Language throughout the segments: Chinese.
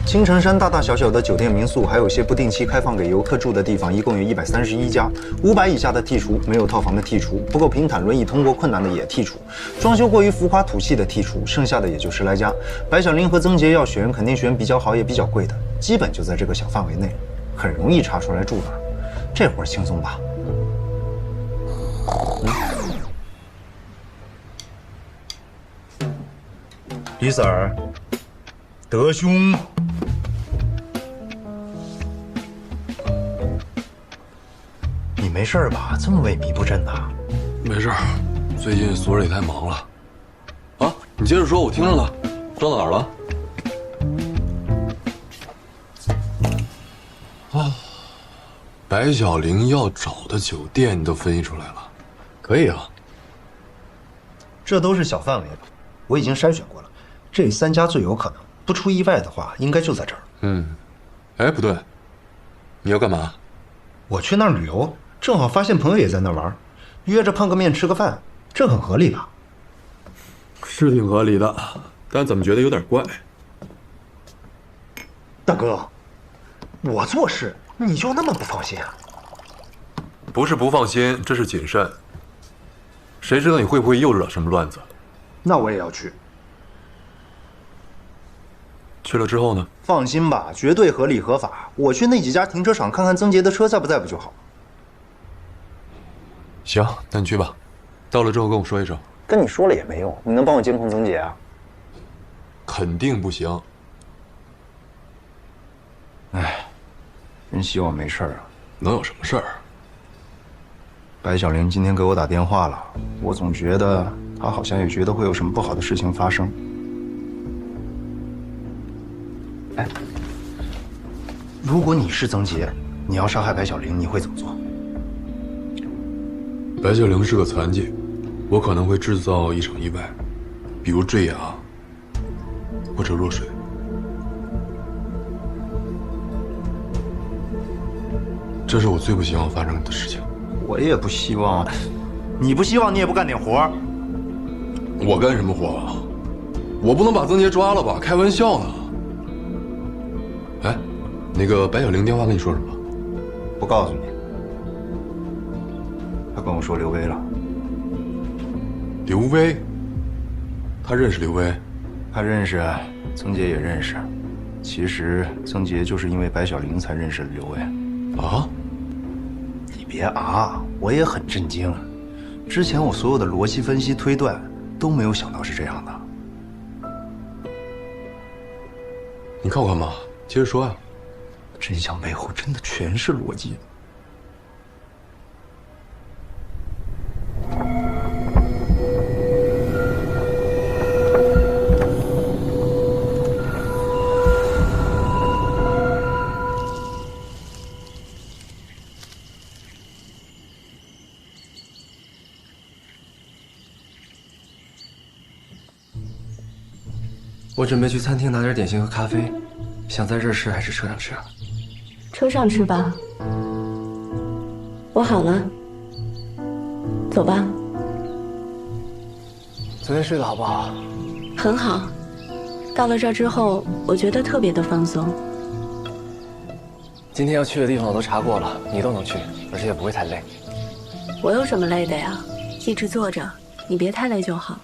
青城山大大小小的酒店民宿，还有些不定期开放给游客住的地方，一共有131家。500以下的剔除，没有套房的剔除，不够平坦轮椅通过困难的也剔除，装修过于浮夸土气的剔除，剩下的也就10来家。白小玲和曾洁要选，肯定选比较好也比较贵的，基本就在这个小范围内，很容易查出来住哪儿。这活儿轻松吧？李 Sir， 德兄。 你没事吧？这么萎靡不振的？没事，最近所里太忙了。啊，你接着说，我听着呢。说到哪儿了？啊，白小玲要找的酒店你都分析出来了，可以啊。这都是小范围的，我已经筛选过了，这3家最有可能，不出意外的话，应该就在这儿。哎，不对，你要干嘛？我去那儿旅游。 正好发现朋友也在那玩，约着碰个面吃个饭，这很合理吧？是挺合理的，但怎么觉得有点怪？大哥，我做事你就那么不放心啊？不是不放心，这是谨慎。谁知道你会不会又惹什么乱子？那我也要去。去了之后呢？放心吧，绝对合理合法。我去那几家停车场看看曾洁的车在不在不就好。 行，那你去吧。到了之后跟我说一声。跟你说了也没用，你能帮我监控曾洁啊？肯定不行。哎，真希望没事啊。能有什么事儿？白小玲今天给我打电话了，我总觉得她好像也觉得会有什么不好的事情发生。哎，如果你是曾洁，你要杀害白小玲，你会怎么做？ 白小玲是个残疾，我可能会制造一场意外，比如坠崖或者落水。这是我最不希望发生的事情。我也不希望，你不希望，你也不干点活。我干什么活啊？我不能把曾洁抓了吧？开玩笑呢。哎，那个白小玲电话跟你说什么？不告诉你。 他跟我说刘威了。刘威，他认识刘威，他认识，曾洁也认识。其实曾洁就是因为白小玲才认识的刘威。啊？你别啊，我也很震惊。之前我所有的逻辑分析推断都没有想到是这样的。你看我干嘛？接着说呀。真相背后真的全是逻辑。 我准备去餐厅拿点点心和咖啡，想在这儿吃还是车上吃啊？车上吃吧。我好了，走吧。昨天睡得好不好？很好。到了这儿之后，我觉得特别的放松。今天要去的地方我都查过了，你都能去，而且也不会太累。我有什么累的呀？一直坐着，你别太累就好。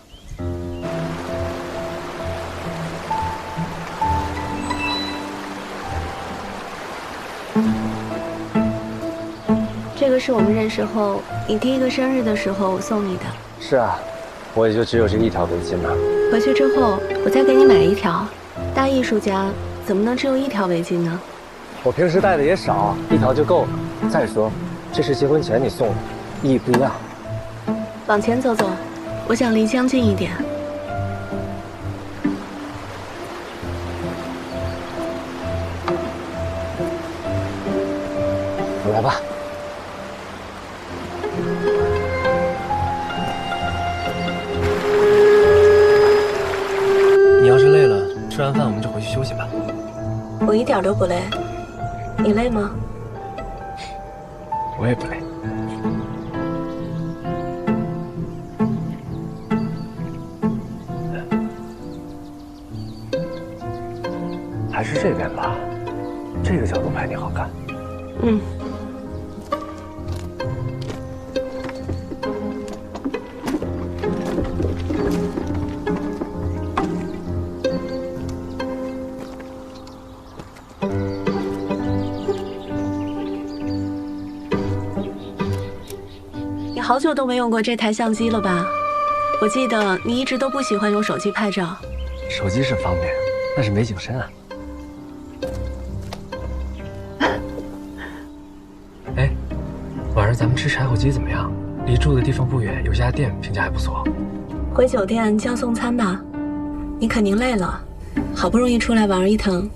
这个是我们认识后你第1个生日的时候我送你的。是啊，我也就只有这一条围巾了。回去之后我再给你买1条。大艺术家怎么能只有1条围巾呢？我平时戴的也少，1条就够了。再说，这是结婚前你送的，意义不一样。往前走走，我想离江近一点。来吧。 你要是累了，吃完饭我们就回去休息吧。我一点都不累，你累吗？我也不累。还是这边吧，这个角度拍你好看。嗯。你好久都没用过这台相机了吧？我记得你一直都不喜欢用手机拍照。手机是方便，但是没景深啊。哎，晚上咱们吃柴火鸡怎么样？离住的地方不远，有家店评价还不错。回酒店叫送餐吧，你肯定累了，好不容易出来玩一趟，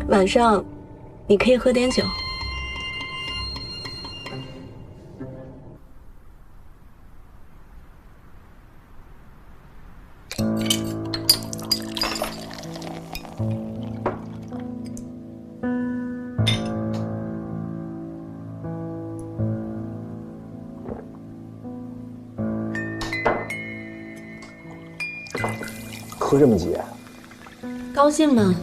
晚上你可以喝点酒。喝这么急？高兴吗？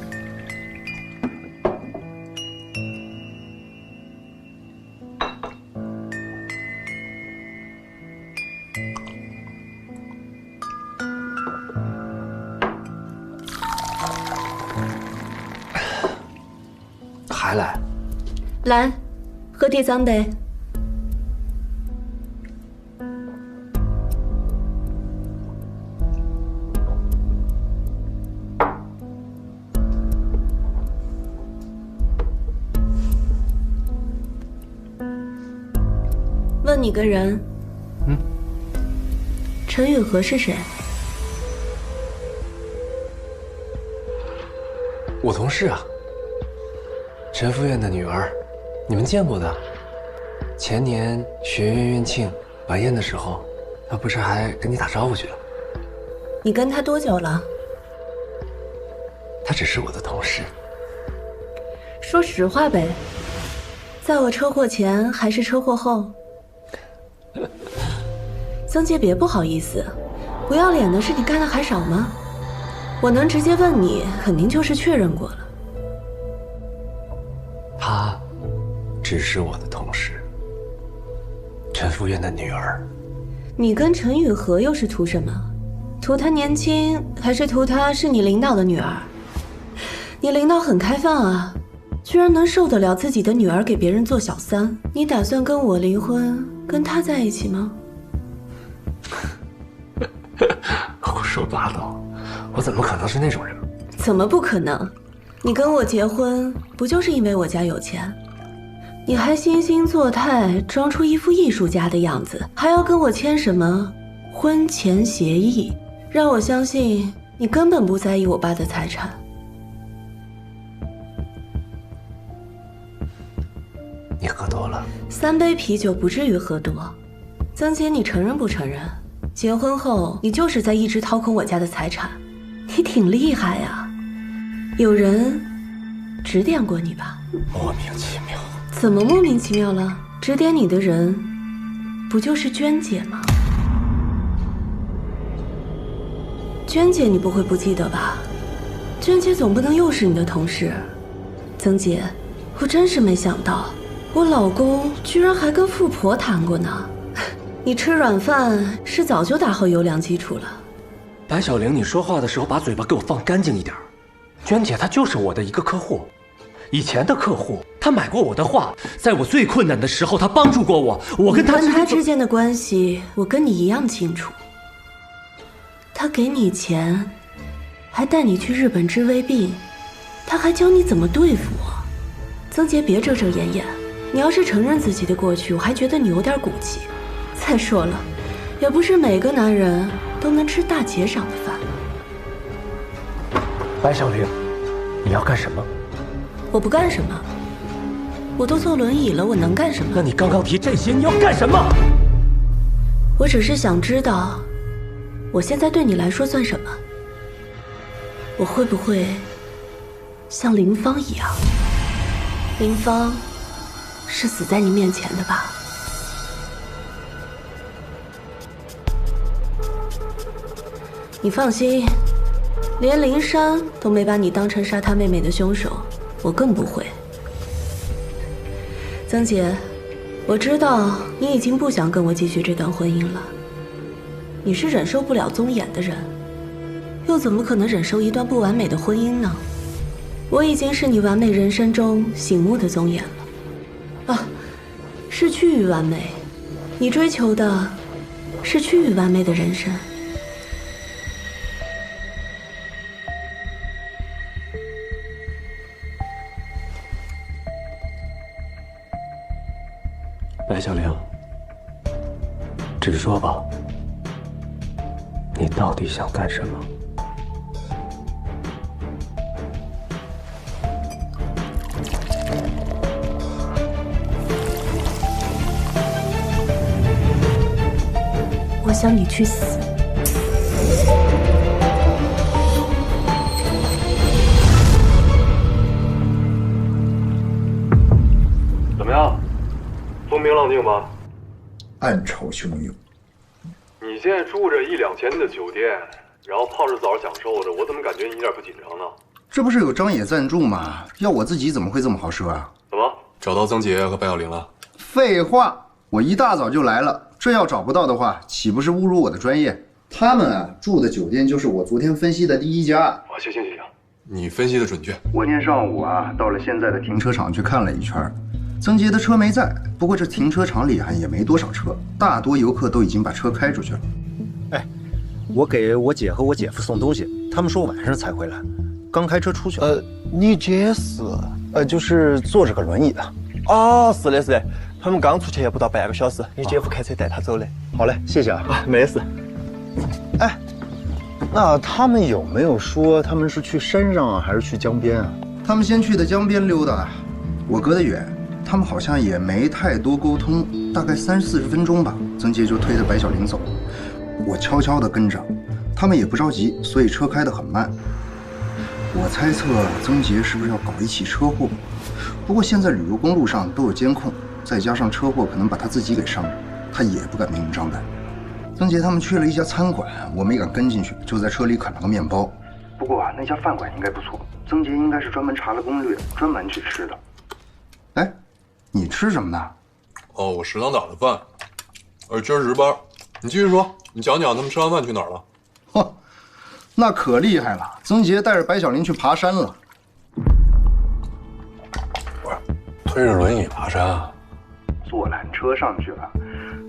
还来？来，喝第三杯。问你个人，陈雨禾是谁？我同事啊，陈副院的女儿，你们见过的。前年学院院庆晚宴的时候，她不是还跟你打招呼去了？你跟他多久了？她只是我的同事。说实话呗，在我车祸前还是车祸后？曾杰，别不好意思，不要脸的事你干的还少吗？我能直接问你，肯定就是确认过了。她只是我的同事，陈副院的女儿。你跟陈雨禾又是图什么？图她年轻，还是图她是你领导的女儿？你领导很开放啊，居然能受得了自己的女儿给别人做小三。你打算跟我离婚，跟她在一起吗？胡说八道，我怎么可能是那种人？怎么不可能？你跟我结婚不就是因为我家有钱？你还惺惺作态，装出一副艺术家的样子，还要跟我签什么婚前协议，让我相信你根本不在意我爸的财产。你喝多了，3杯啤酒不至于喝多。曾姐，你承认不承认？结婚后你就是在一直掏空我家的财产，你挺厉害呀。有人指点过你吧？莫名其妙。怎么莫名其妙了？指点你的人不就是娟姐吗？娟姐你不会不记得吧？娟姐总不能又是你的同事。曾姐，我真是没想到，我老公居然还跟富婆谈过呢。你吃软饭是早就打好优良基础了。白小玲，你说话的时候把嘴巴给我放干净一点。娟姐她就是我的一个客户，以前的客户，她买过我的画，在我最困难的时候，她帮助过我。我跟她之间的关系，我跟你一样清楚。他给你钱，还带你去日本治胃病，他还教你怎么对付我。曾杰，别遮遮掩掩，你要是承认自己的过去，我还觉得你有点骨气。再说了，也不是每个男人都能吃大姐赏的饭。白小玲，你要干什么？我不干什么，我都坐轮椅了，我能干什么？那你刚刚提这些，你要干什么？我只是想知道，我现在对你来说算什么？我会不会像林芳一样？林芳是死在你面前的吧？你放心，连林珊都没把你当成杀他妹妹的凶手，我更不会。曾洁，我知道你已经不想跟我继续这段婚姻了。你是忍受不了宗衍的人，又怎么可能忍受一段不完美的婚姻呢？我已经是你完美人生中醒目的宗衍了。啊，是趋于完美，你追求的是趋于完美的人生。白小玲，直说吧，你到底想干什么？我想你去死。怎么样？风平浪静吧？暗潮汹涌。你现在住着1、2千的酒店，然后泡着澡享受着，我怎么感觉你一点不紧张呢？这不是有张野赞助吗？要我自己怎么会这么好奢啊？怎么找到曾洁和白小玲了？废话，我一大早就来了。这要找不到的话，岂不是侮辱我的专业？他们啊住的酒店就是我昨天分析的第一家。啊，行，你分析的准确。我今天上午啊到了现在的停车场去看了一圈，曾洁的车没在，不过这停车场里也没多少车，大多游客都已经把车开出去了。哎，我给我姐和我姐夫送东西，他们说晚上才回来，刚开车出去了。你姐是？就是坐着个轮椅的。哦，是的，他们刚出去也不到半个小时，你姐夫开车带他走的。好嘞，谢谢啊。没事。哎，那他们有没有说他们是去山上啊，还是去江边啊？他们先去的江边溜达，我隔得远，他们好像也没太多沟通，大概30、40分钟吧，曾洁就推着白小玲走，我悄悄地跟着，他们也不着急，所以车开得很慢。我猜测曾洁是不是要搞一起车祸？不过现在旅游公路上都有监控，再加上车祸可能把他自己给伤了，他也不敢明目张胆。曾洁他们去了一家餐馆，我没敢跟进去，就在车里啃了个面包。不过那家饭馆应该不错，曾洁应该是专门查了攻略，专门去吃的。哎，你吃什么呢？哦，我食堂打的饭，今儿值班。你继续说，你讲讲他们吃完饭去哪儿了？嚯，那可厉害了！曾洁带着白小玲去爬山了。不是，推着轮椅爬山啊？坐缆车上去了，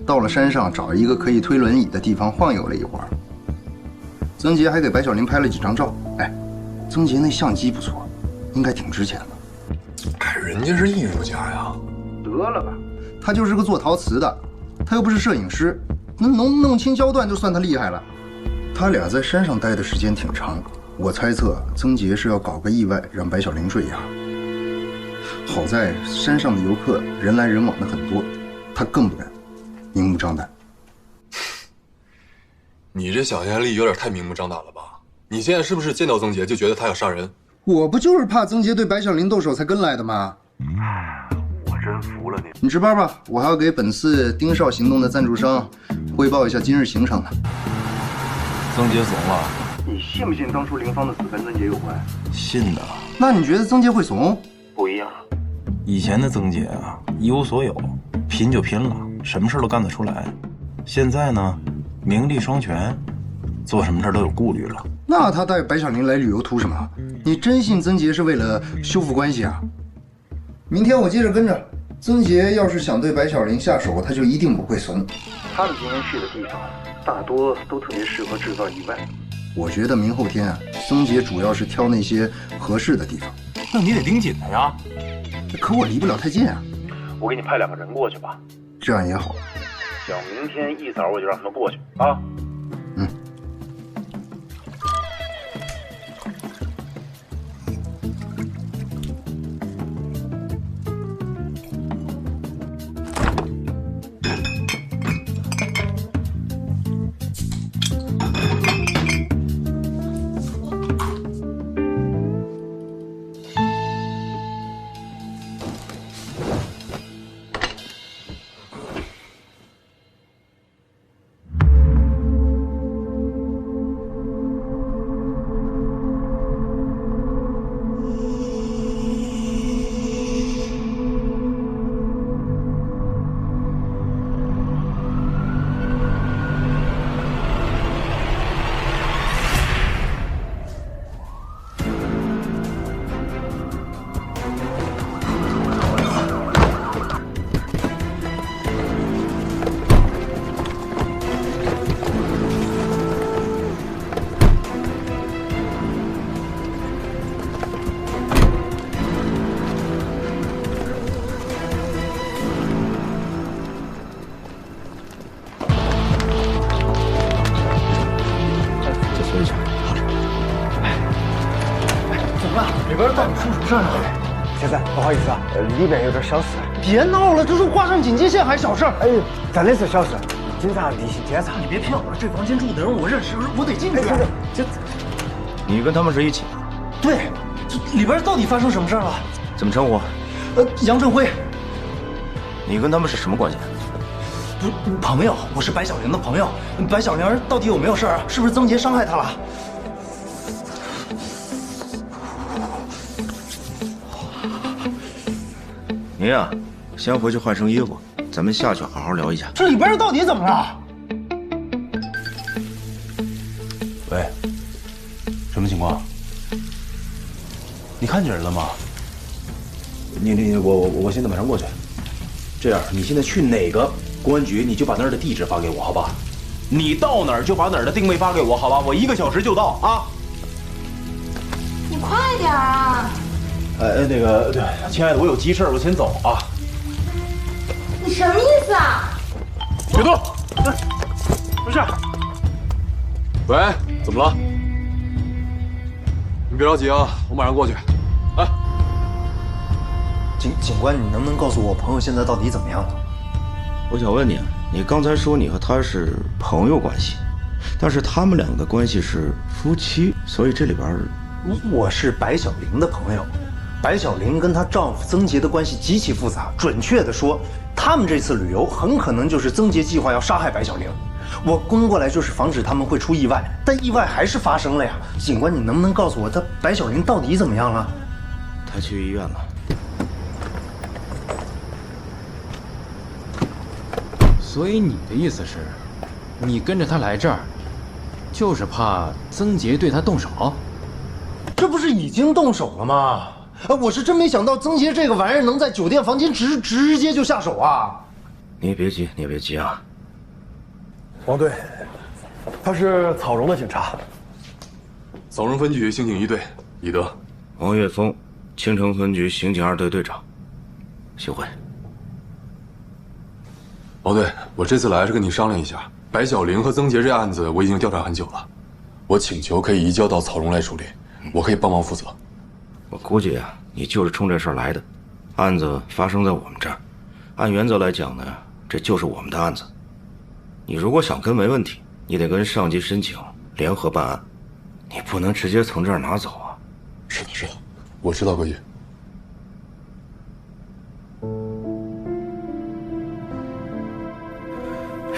到了山上找一个可以推轮椅的地方晃悠了一会儿。曾洁还给白小玲拍了几张照。哎，曾洁那相机不错，应该挺值钱的。哎，人家是艺术家呀。得了吧，他就是个做陶瓷的，他又不是摄影师，能弄清焦段就算他厉害了。他俩在山上待的时间挺长，我猜测曾洁是要搞个意外让白小玲坠崖。好在山上的游客人来人往的很多，他更不敢明目张胆。你这想象力有点太明目张胆了吧？你现在是不是见到曾洁就觉得他要杀人？我不就是怕曾洁对白小玲动手才跟来的吗？我真服了你。你值班吧，我还要给本次盯梢行动的赞助商汇报一下今日行程呢。曾洁怂了？你信不信当初林芳的死跟曾洁有关？信的。那你觉得曾洁会怂？不一样。以前的曾洁啊，一无所有，拼就拼了，什么事都干得出来。现在呢，名利双全，做什么事都有顾虑了。那他带白小玲来旅游图什么？你真信曾洁是为了修复关系啊？明天我接着跟着。曾洁要是想对白小玲下手，他就一定不会怂。他们今天去的地方，大多都特别适合制造意外。我觉得明后天啊，曾洁主要是挑那些合适的地方。那你得盯紧他呀。可我离不了太近啊。我给你派2个人过去吧。这样也好。行，明天一早我就让他们过去啊。嗯。边到底出什么事儿了？先生，不好意思啊，里边有点小事。别闹了，这都挂上警戒线还小事？哎呦，真的是小事，警察例行检查。你别骗我了，这房间住的人我认识，我得进去。你跟他们是一起？对，这里边到底发生什么事儿了？怎么称呼？杨振辉。你跟他们是什么关系？不，朋友，我是白小玲的朋友。白小玲到底有没有事儿？是不是曾杰伤害她了？你呀，先回去换身衣服，咱们下去好好聊一下。这里边到底怎么了？喂，什么情况？你看见人了吗？我现在马上过去。这样，你现在去哪个公安局，你就把那儿的地址发给我，好吧？你到哪儿就把哪儿的定位发给我，好吧？我1个小时就到啊。你快点啊！那个，对，亲爱的，我有急事，我先走啊。你什么意思啊？别动！没事。喂，怎么了？你别着急啊，我马上过去。来，警官，你能不能告诉我朋友现在到底怎么样了？我想问你，你刚才说你和他是朋友关系，但是他们两个的关系是夫妻，所以这里边……我是白小玲的朋友，白小玲跟她丈夫曾杰的关系极其复杂。准确的说，他们这次旅游很可能就是曾杰计划要杀害白小玲。我跟过来就是防止他们会出意外，但意外还是发生了呀。警官，你能不能告诉我，白小玲到底怎么样了？他去医院了。所以你的意思是，你跟着他来这儿，就是怕曾杰对他动手？这不是已经动手了吗？我是真没想到曾杰这个玩意儿能在酒店房间直接就下手啊！你也别急，你也别急啊。王队，他是草荣的警察。枣荣分局刑警1队李德。王岳峰，青城分局刑警2队队长。幸会。王队，我这次来是跟你商量一下，白小玲和曾杰这案子我已经调查很久了，我请求可以移交到草荣来处理，我可以帮忙负责。我估计啊，你就是冲这事儿来的。案子发生在我们这儿，按原则来讲呢，这就是我们的案子。你如果想跟没问题，你得跟上级申请联合办案，你不能直接从这儿拿走啊。是的，我知道规矩。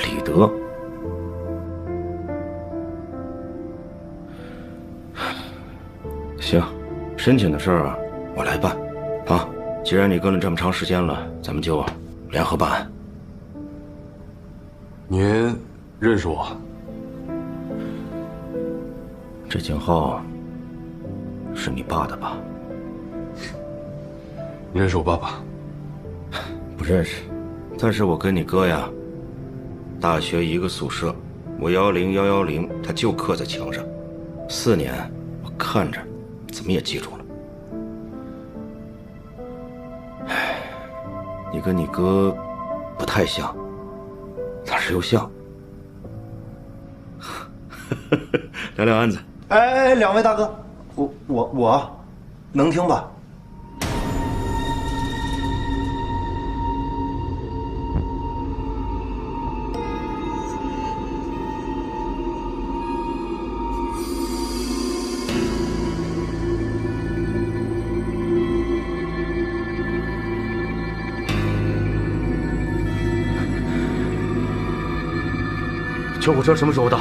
李德，行，申请的事儿啊，我来办。啊，既然你跟了这么长时间了，咱们就联合办案。您认识我？这警号是你爸的吧？你认识我爸爸？不认识，但是我跟你哥呀，大学一个宿舍，我10110，他就刻在墙上，4年，我看着怎么也记住了。唉，你跟你哥不太像，但是又像。聊聊案子。哎，两位大哥，我能听吧？救护车什么时候到？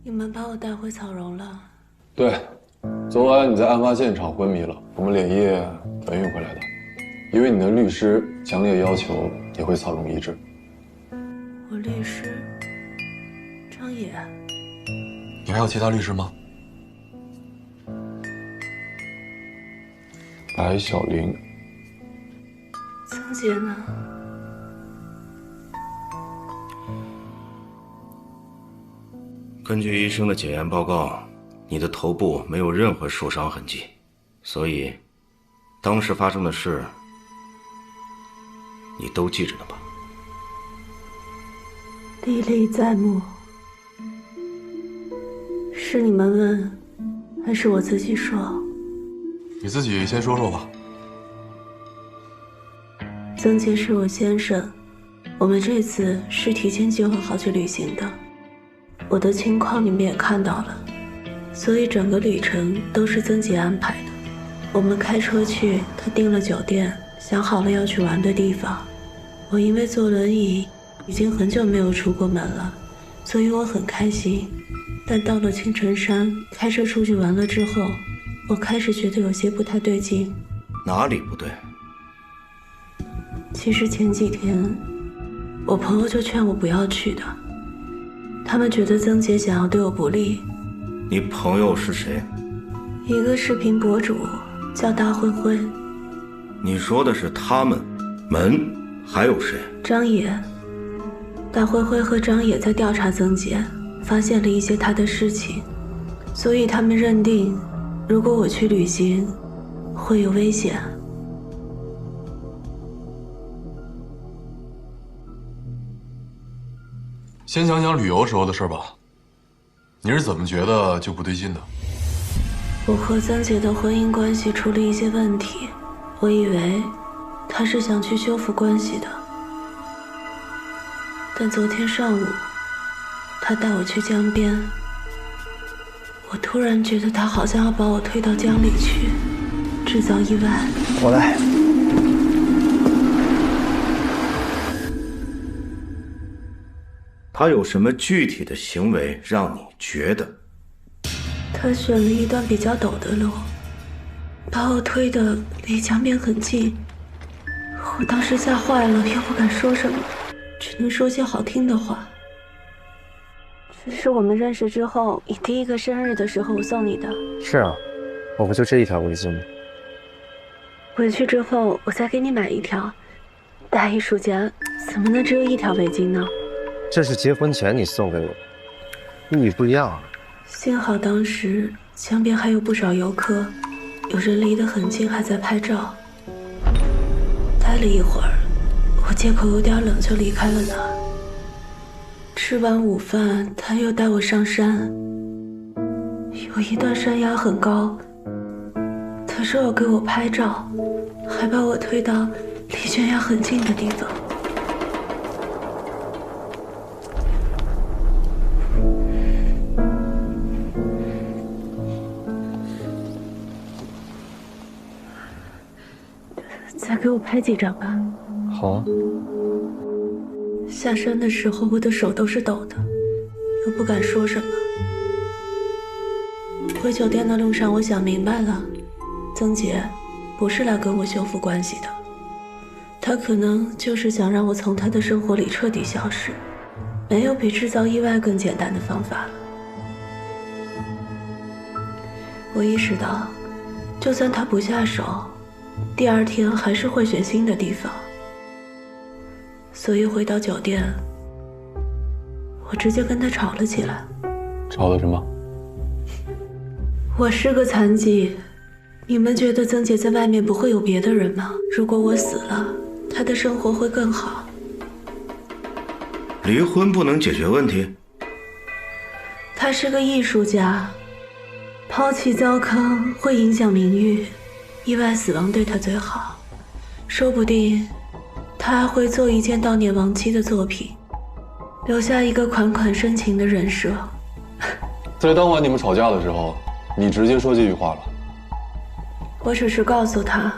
你们把我带回草荣了？对，昨晚你在案发现场昏迷了，我们连夜转运回来的。因为你的律师强烈要求你回草荣医治。我律师张野。你还有其他律师吗？白小玲。曾杰呢？根据医生的检验报告，你的头部没有任何受伤痕迹，所以当时发生的事你都记着呢吧？历历在目。是你们问，还是我自己说？你自己先说说吧。曾杰是我先生，我们这次是提前计划好去旅行的。我的情况你们也看到了，所以整个旅程都是曾杰安排的。我们开车去，他订了酒店，想好了要去玩的地方。我因为坐轮椅，已经很久没有出过门了，所以我很开心。但到了青城山，开车出去玩了之后，我开始觉得有些不太对劲。哪里不对？其实前几天，我朋友就劝我不要去的。他们觉得曾杰想要对我不利。你朋友是谁？一个视频博主，叫大灰灰。你说的是他们？还有谁？张野。大灰灰和张野在调查曾杰，发现了一些他的事情，所以他们认定，如果我去旅行，会有危险。先讲讲旅游时候的事吧。你是怎么觉得就不对劲的？我和曾杰的婚姻关系出了一些问题，我以为他是想去修复关系的。但昨天上午，他带我去江边，我突然觉得他好像要把我推到江里去，制造意外。我来。他有什么具体的行为让你觉得？他选了一段比较陡的路，把我推得离江边很近。我当时吓坏了，又不敢说什么，只能说些好听的话。这是我们认识之后，你第一个生日的时候我送你的。是啊，我不就这一条围巾吗？回去之后我再给你买一条。大艺术家怎么能只有一条围巾呢？这是结婚前你送给我的，意义不一样啊。幸好当时江边还有不少游客，有人离得很近还在拍照。待了一会儿，我借口有点冷就离开了他。吃完午饭，他又带我上山，有一段山崖很高，他说要给我拍照，还把我推到离悬崖很近的地方。再给我拍几张吧。好啊。下山的时候，我的手都是抖的，又不敢说什么。回酒店的路上，我想明白了，曾杰不是来跟我修复关系的，他可能就是想让我从他的生活里彻底消失。没有比制造意外更简单的方法了。我意识到，就算他不下手，第二天还是会选新的地方。所以回到酒店，我直接跟他吵了起来。吵了什么？我是个残疾，你们觉得曾姐在外面不会有别的人吗？如果我死了，她的生活会更好。离婚不能解决问题？他是个艺术家，抛弃糟糠会影响名誉，意外死亡对他最好。说不定他还会做一件悼念亡妻的作品，留下一个款款深情的人设。在当晚你们吵架的时候，你直接说这句话了。我只是告诉他，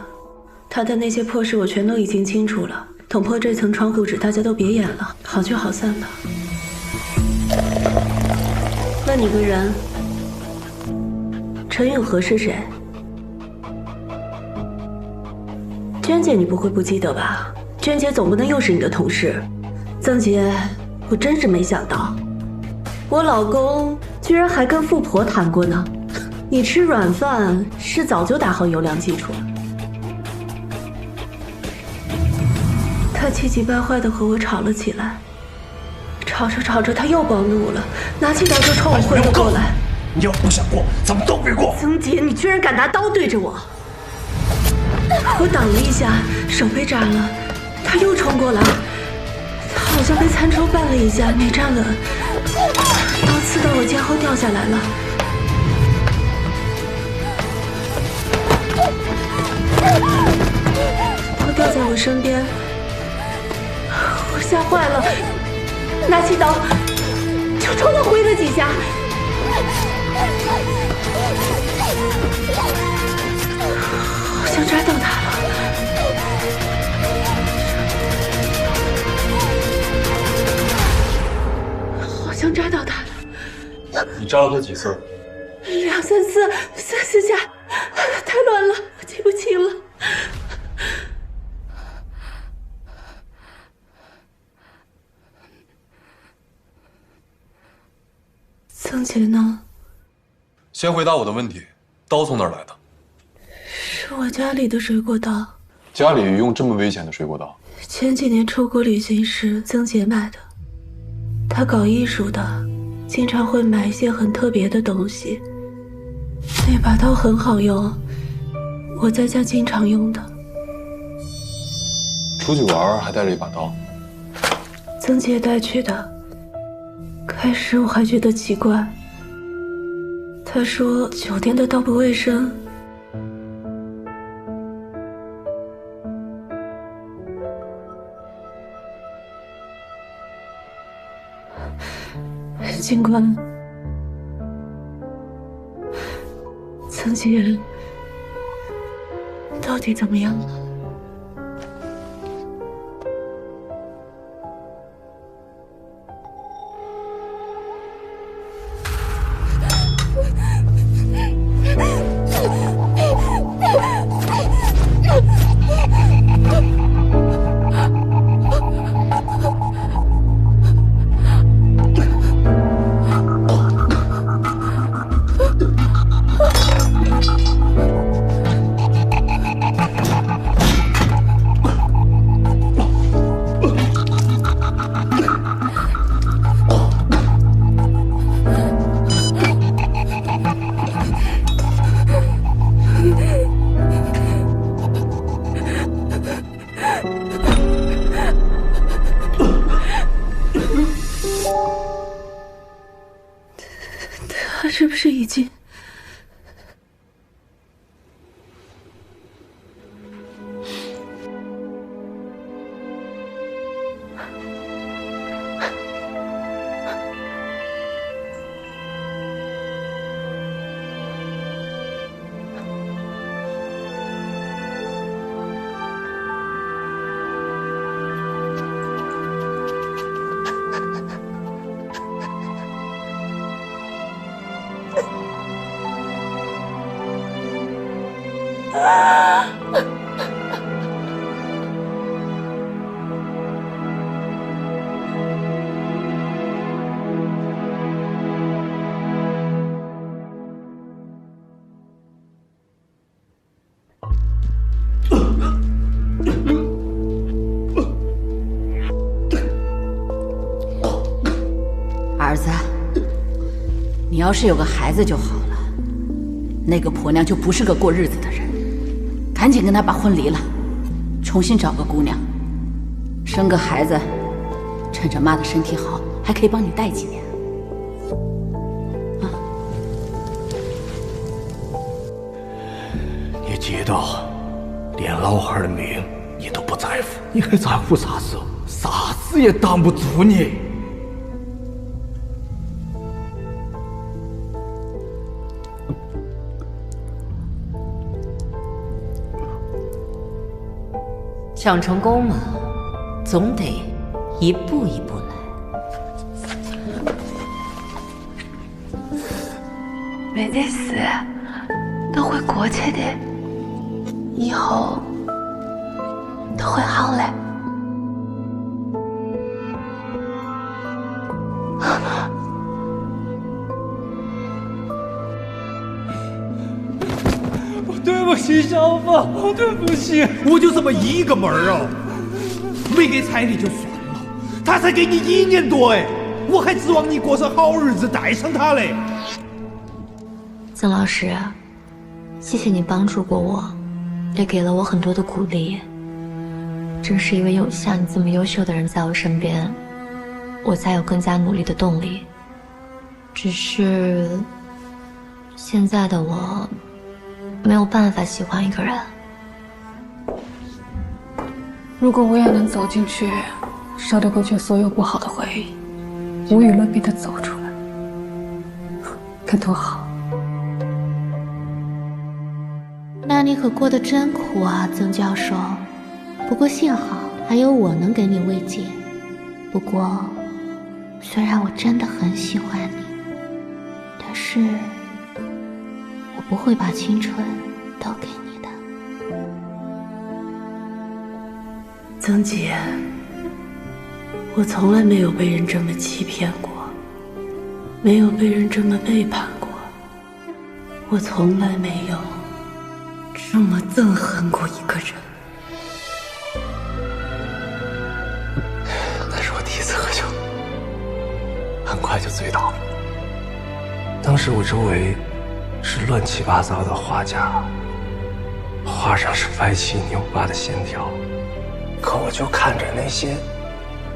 他的那些破事我全都已经清楚了，捅破这层窗户纸，大家都别演了，好聚好散吧。问你个人，陈永和是谁？娟姐，你不会不记得吧？娟姐总不能又是你的同事。曾杰，我真是没想到，我老公居然还跟富婆谈过呢。你吃软饭是早就打好优良基础了。他气急败坏地和我吵了起来，吵着吵着，他又暴怒了，拿起刀就冲我挥了过来。你要不想过，咱们都别过。曾杰，你居然敢拿刀对着我！我挡了一下，手被斩了，他又冲过来，他好像被餐桌绊了一下，没站稳，刀刺到我肩后掉下来了。刀掉在我身边，我吓坏了，拿起刀就冲他挥了几下。好像扎到他了，好像扎到他了。你扎了他几次？2、3次，3、4下，太乱了，我记不清了。曾杰呢？先回答我的问题，刀从哪儿来的？是我家里的水果刀。家里用这么危险的水果刀？前几年出国旅行时，曾杰买的。他搞艺术的，经常会买一些很特别的东西。那把刀很好用，我在家经常用的。出去玩还带了一把刀？曾杰带去的。开始我还觉得奇怪，他说酒店的刀不卫生。警官，曾杰到底怎么样了？他是不是已经……儿子，你要是有个孩子就好了，那个婆娘就不是个过日子的人，赶紧跟她把婚离了，重新找个姑娘，生个孩子，趁着妈的身体好，还可以帮你带几年。你知道，连老汉的命你都不在乎，你还在乎啥事？啥事也挡不住你。想成功嘛，总得一步一步来。没得事，都会过去的，以后都会好嘞。对不起，小芳，对不起，我就这么一个门儿啊，没给彩礼就算了，他才给你1年多哎。我还指望你过上好日子带上他嘞。曾老师，谢谢你帮助过我，也给了我很多的鼓励。正是因为有像你这么优秀的人在我身边，我才有更加努力的动力。只是现在的我没有办法喜欢一个人。如果我也能走进去，烧得过去所有不好的回忆，无与伦比的走出来，该多好！那你可过得真苦啊，曾教授。不过幸好还有我能给你慰藉。不过，虽然我真的很喜欢你，但是我不会把青春都给你的。曾姐，我从来没有被人这么欺骗过，没有被人这么背叛过，我从来没有这么憎恨过一个人。那是我第一次喝酒，很快就醉倒了。当时我周围是乱七八糟的画架，画上是歪七扭八的线条，可我就看着那些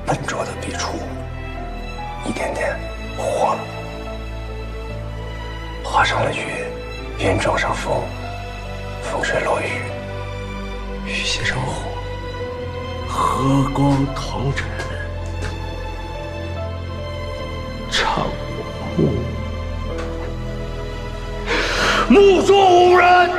笨拙的笔触，一点点活了，画上了雨，云撞上风，风吹落雨，雨写成火，和光同尘，唱我目中无人。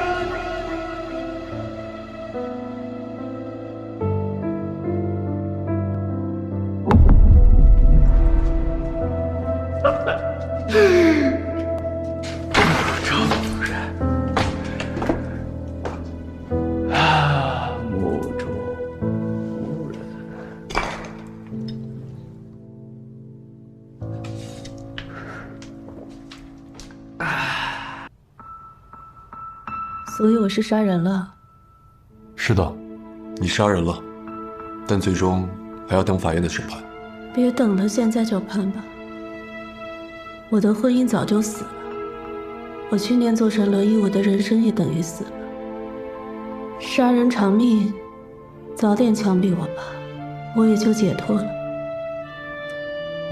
所以我是杀人了。是的，你杀人了，但最终还要等法院的审判。别等了，现在就判吧。我的婚姻早就死了，我去年坐成轮椅，我的人生也等于死了。杀人偿命，早点枪毙我吧，我也就解脱了。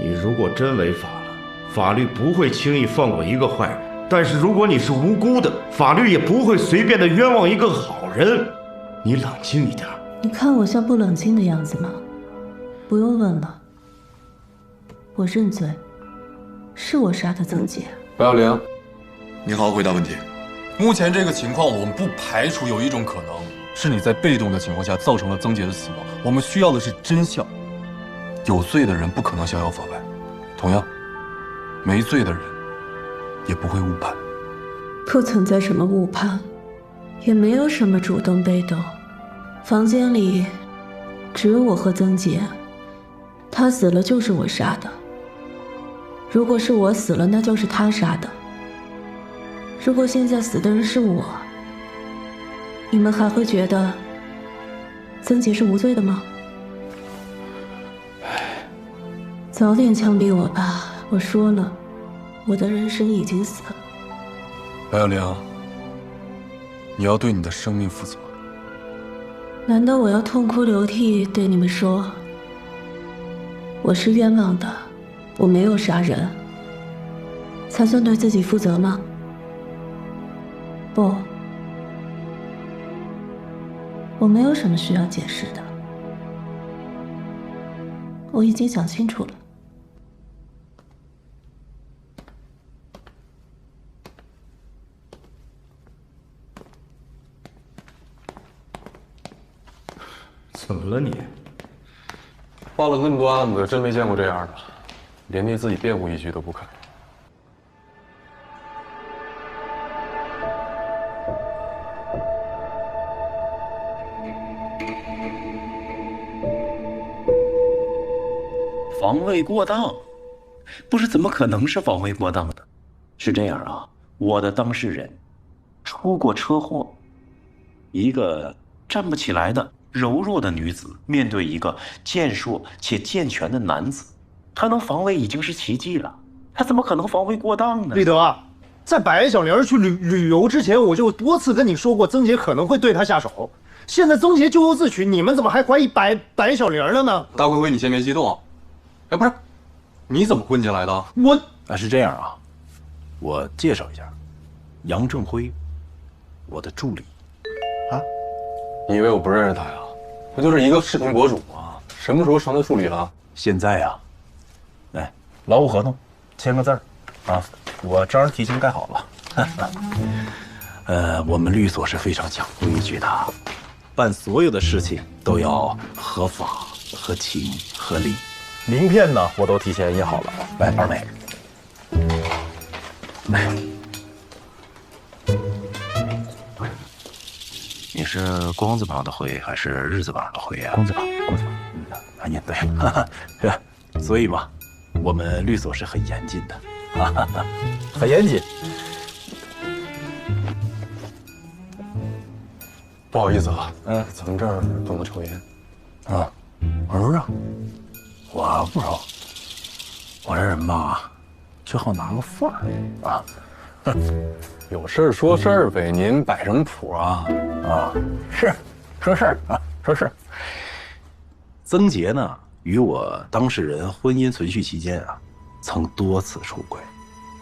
你如果真违法了，法律不会轻易放过一个坏人。但是如果你是无辜的，法律也不会随便的冤枉一个好人。你冷静一点。你看我像不冷静的样子吗？不用问了，我认罪，是我杀的曾姐。白小玲，你好好回答问题。目前这个情况，我们不排除有一种可能是你在被动的情况下造成了曾洁的死亡。我们需要的是真相。有罪的人不可能逍遥法外，同样，没罪的人也不会误判。不存在什么误判，也没有什么主动被动。房间里只有我和曾洁，他死了就是我杀的。如果是我死了，那就是他杀的。如果现在死的人是我，你们还会觉得曾洁是无罪的吗？早点枪毙我吧，我说了，我的人生已经死了。白小玲，你要对你的生命负责。难道我要痛哭流涕对你们说，我是冤枉的，我没有杀人，才算对自己负责吗？不，我没有什么需要解释的，我已经想清楚了。怎么了你？报了那么多案子，真没见过这样的，连替自己辩护一句都不肯。防卫过当？不是，怎么可能是防卫过当呢？是这样啊，我的当事人出过车祸，一个站不起来的柔弱的女子面对一个健硕且健全的男子，他能防卫已经是奇迹了，他怎么可能防卫过当呢？立德，在白小玲去旅游之前，我就多次跟你说过，曾杰可能会对他下手。现在曾杰咎由自取，你们怎么还怀疑白小玲了呢？大灰灰，你先别激动啊！哎，不是，你怎么混进来的？是这样啊，我介绍一下，杨正辉，我的助理。啊？你以为我不认识他呀？他就是一个视频博主啊，什么时候成他助理了？现在呀，来，劳务合同，签个字儿，啊，我章提前盖好了。我们律所是非常讲规矩的，办所有的事情都要合法、合情、合理。名片呢，我都提前印好了。来，二妹，来，你是光字旁的辉还是日字旁的辉呀？光字旁。啊，您对，是吧？所以嘛，我们律所是很严谨的，很严谨。不好意思啊，咱们这儿不能抽烟。啊，啊，我不抽。我这人吧，就好拿个范儿啊。有事儿说事儿呗，您摆什么谱啊？啊，是，说事儿啊，说事儿。曾杰呢，与我当事人婚姻存续期间啊，曾多次出轨，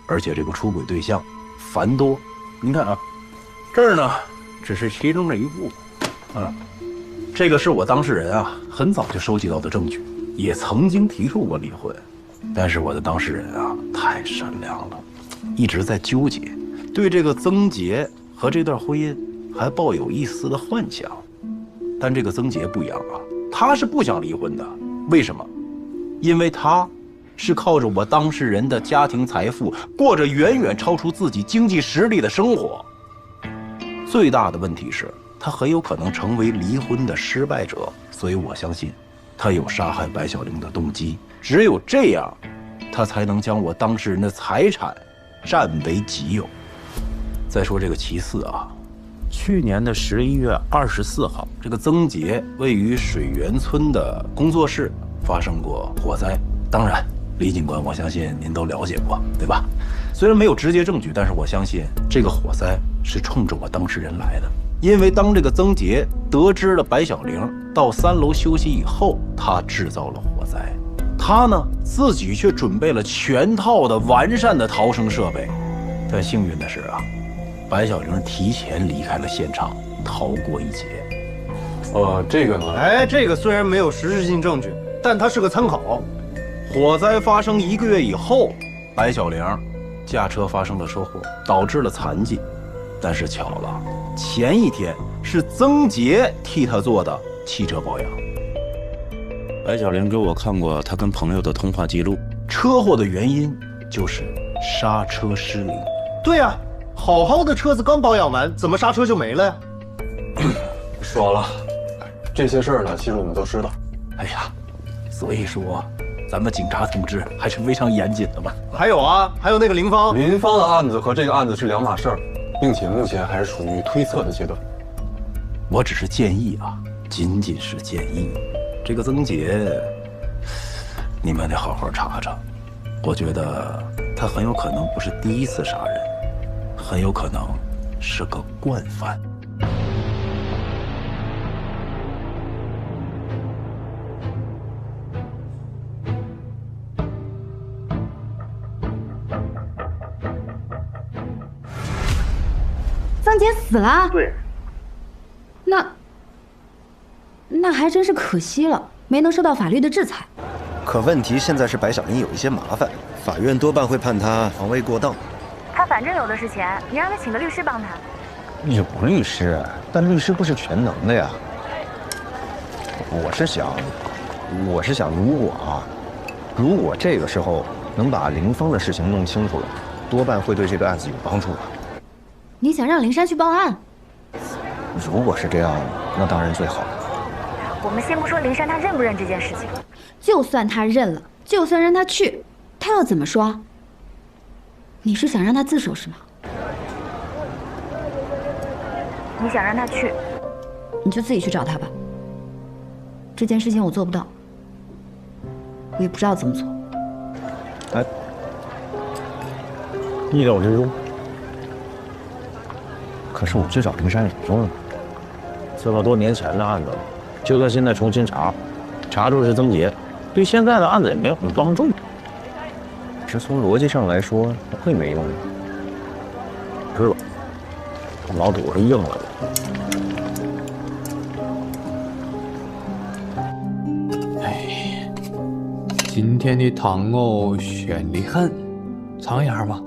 而且这个出轨对象繁多。您看啊，这儿呢只是其中的一部分啊。这个是我当事人啊很早就收集到的证据，也曾经提出过离婚，但是我的当事人啊太善良了，一直在纠结，对这个曾杰和这段婚姻还抱有一丝的幻想。但这个曾杰不一样啊，他是不想离婚的。为什么？因为他是靠着我当事人的家庭财富，过着远远超出自己经济实力的生活。最大的问题是，他很有可能成为离婚的失败者，所以我相信他有杀害白小玲的动机。只有这样，他才能将我当事人的财产占为己有。再说这个其次啊，去年的11月24号，这个曾杰位于水源村的工作室发生过火灾。当然，李警官，我相信您都了解过，对吧？虽然没有直接证据，但是我相信这个火灾是冲着我当事人来的。因为当这个曾杰得知了白小玲到3楼休息以后，他制造了火灾。他呢，自己却准备了全套的完善的逃生设备。但幸运的是啊，白小玲提前离开了现场，逃过一劫。这个呢？哎，这个虽然没有实质性证据，但它是个参考。火灾发生1个月以后，白小玲驾车发生了车祸，导致了残疾。但是巧了，前一天是曾杰替她做的汽车保养。白小玲给我看过她跟朋友的通话记录，车祸的原因就是刹车失灵。对呀，好好的车子刚保养完，怎么刹车就没了呀？说了，这些事儿呢，其实我们都知道。哎呀，所以说，咱们警察同志还是非常严谨的嘛。还有啊，还有那个林芳的案子和这个案子是两码事儿，并且目前还是属于推测的阶段。我只是建议啊，仅仅是建议。这个曾杰，你们得好好查查。我觉得他很有可能不是第一次杀人，很有可能是个惯犯。曾杰死了？对。那还真是可惜了，没能受到法律的制裁。可问题现在是白小玲有一些麻烦，法院多半会判她防卫过当。他反正有的是钱，你让他请个律师帮他。有律师，但律师不是全能的呀。我是想，如果这个时候能把林芳的事情弄清楚了，多半会对这个案子有帮助的。你想让林珊去报案？如果是这样，那当然最好。我们先不说林珊她认不认这件事情，就算她认了，就算让她去，她要怎么说？你是想让她自首是吗？你想让她去，你就自己去找她吧。这件事情我做不到，我也不知道怎么做。哎，意料之中。可是我去找灵山也没用啊，这么多年前的案子，就算现在重新查出是曾杰，对现在的案子也没有什么帮助。是从逻辑上来说，会没用的。是吧？老赌是硬了的。哎，今天的糖藕咸得很，尝一下吧，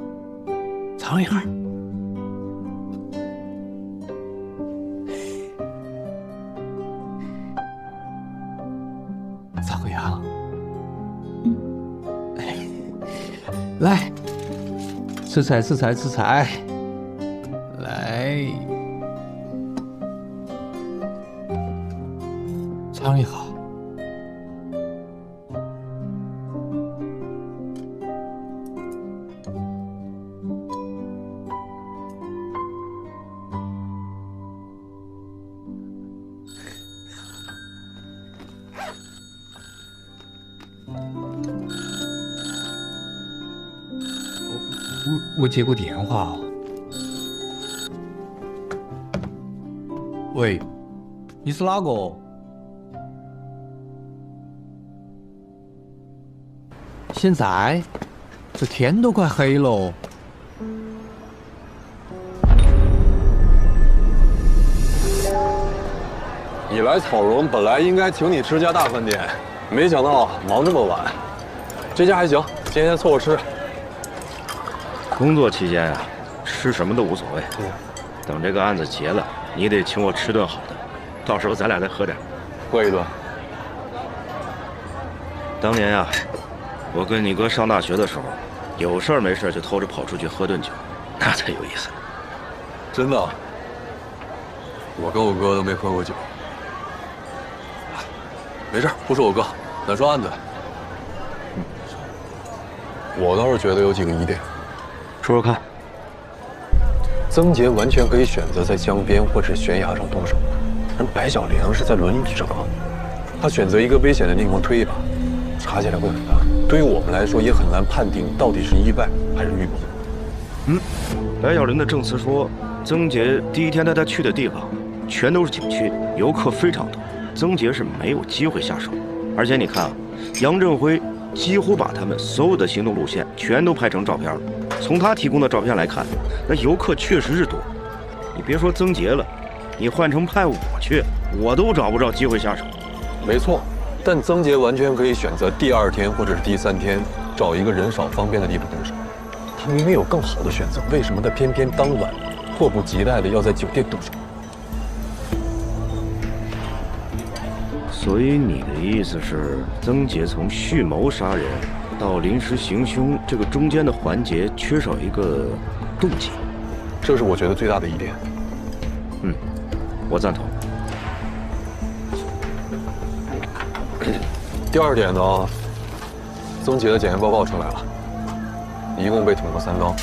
尝一下。咋个样？来，吃菜吃菜吃菜，来，尝一下。我接过电话。喂，你是哪个？现在？这天都快黑了。你来草荣本来应该请你吃家大饭店，没想到忙这么晚。这家还行，今天凑合吃。工作期间啊，吃什么都无所谓。等这个案子结了，你得请我吃顿好的，到时候咱俩再喝点。喝一顿。当年啊，我跟你哥上大学的时候，有事儿没事就偷着跑出去喝顿酒，那才有意思。真的？我跟我哥都没喝过酒。没事，不是我哥，咱说案子。我倒是觉得有几个疑点。说说看。曾杰完全可以选择在江边或者悬崖上动手，而白小玲是在轮椅上啊，他选择一个危险的地方推一把，查起来会很大。对于我们来说，也很难判定到底是意外还是预谋。白小玲的证词说，曾杰第一天带他去的地方全都是景区，游客非常多，曾杰是没有机会下手。而且你看啊，杨振辉几乎把他们所有的行动路线全都拍成照片了。从他提供的照片来看，那游客确实是多。你别说曾杰了，你换成派我去，我都找不着机会下手。没错，但曾杰完全可以选择第2天或者是第3天，找一个人少方便的地方动手。他明明有更好的选择，为什么他偏偏当晚迫不及待的要在酒店动手？所以你的意思是，曾杰从蓄谋杀人到临时行凶这个中间的环节缺少一个动机，这是我觉得最大的疑点。我赞同。第2点呢，曾杰的检验报告出来了，一共被捅了3刀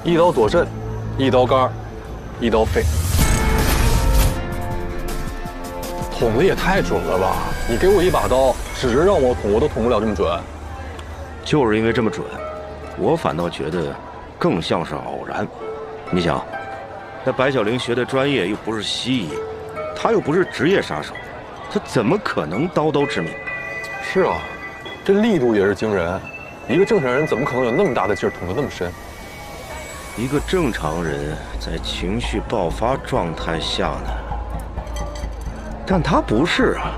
，1刀左肾，1刀肝，1刀肺。捅的也太准了吧！你给我一把刀，只是让我捅，我都捅不了这么准。就是因为这么准，我反倒觉得更像是偶然。你想，那白小玲学的专业又不是西医，她又不是职业杀手，她怎么可能刀刀致命？是啊，这力度也是惊人。一个正常人怎么可能有那么大的劲儿捅得那么深？一个正常人在情绪爆发状态下呢？但她不是啊，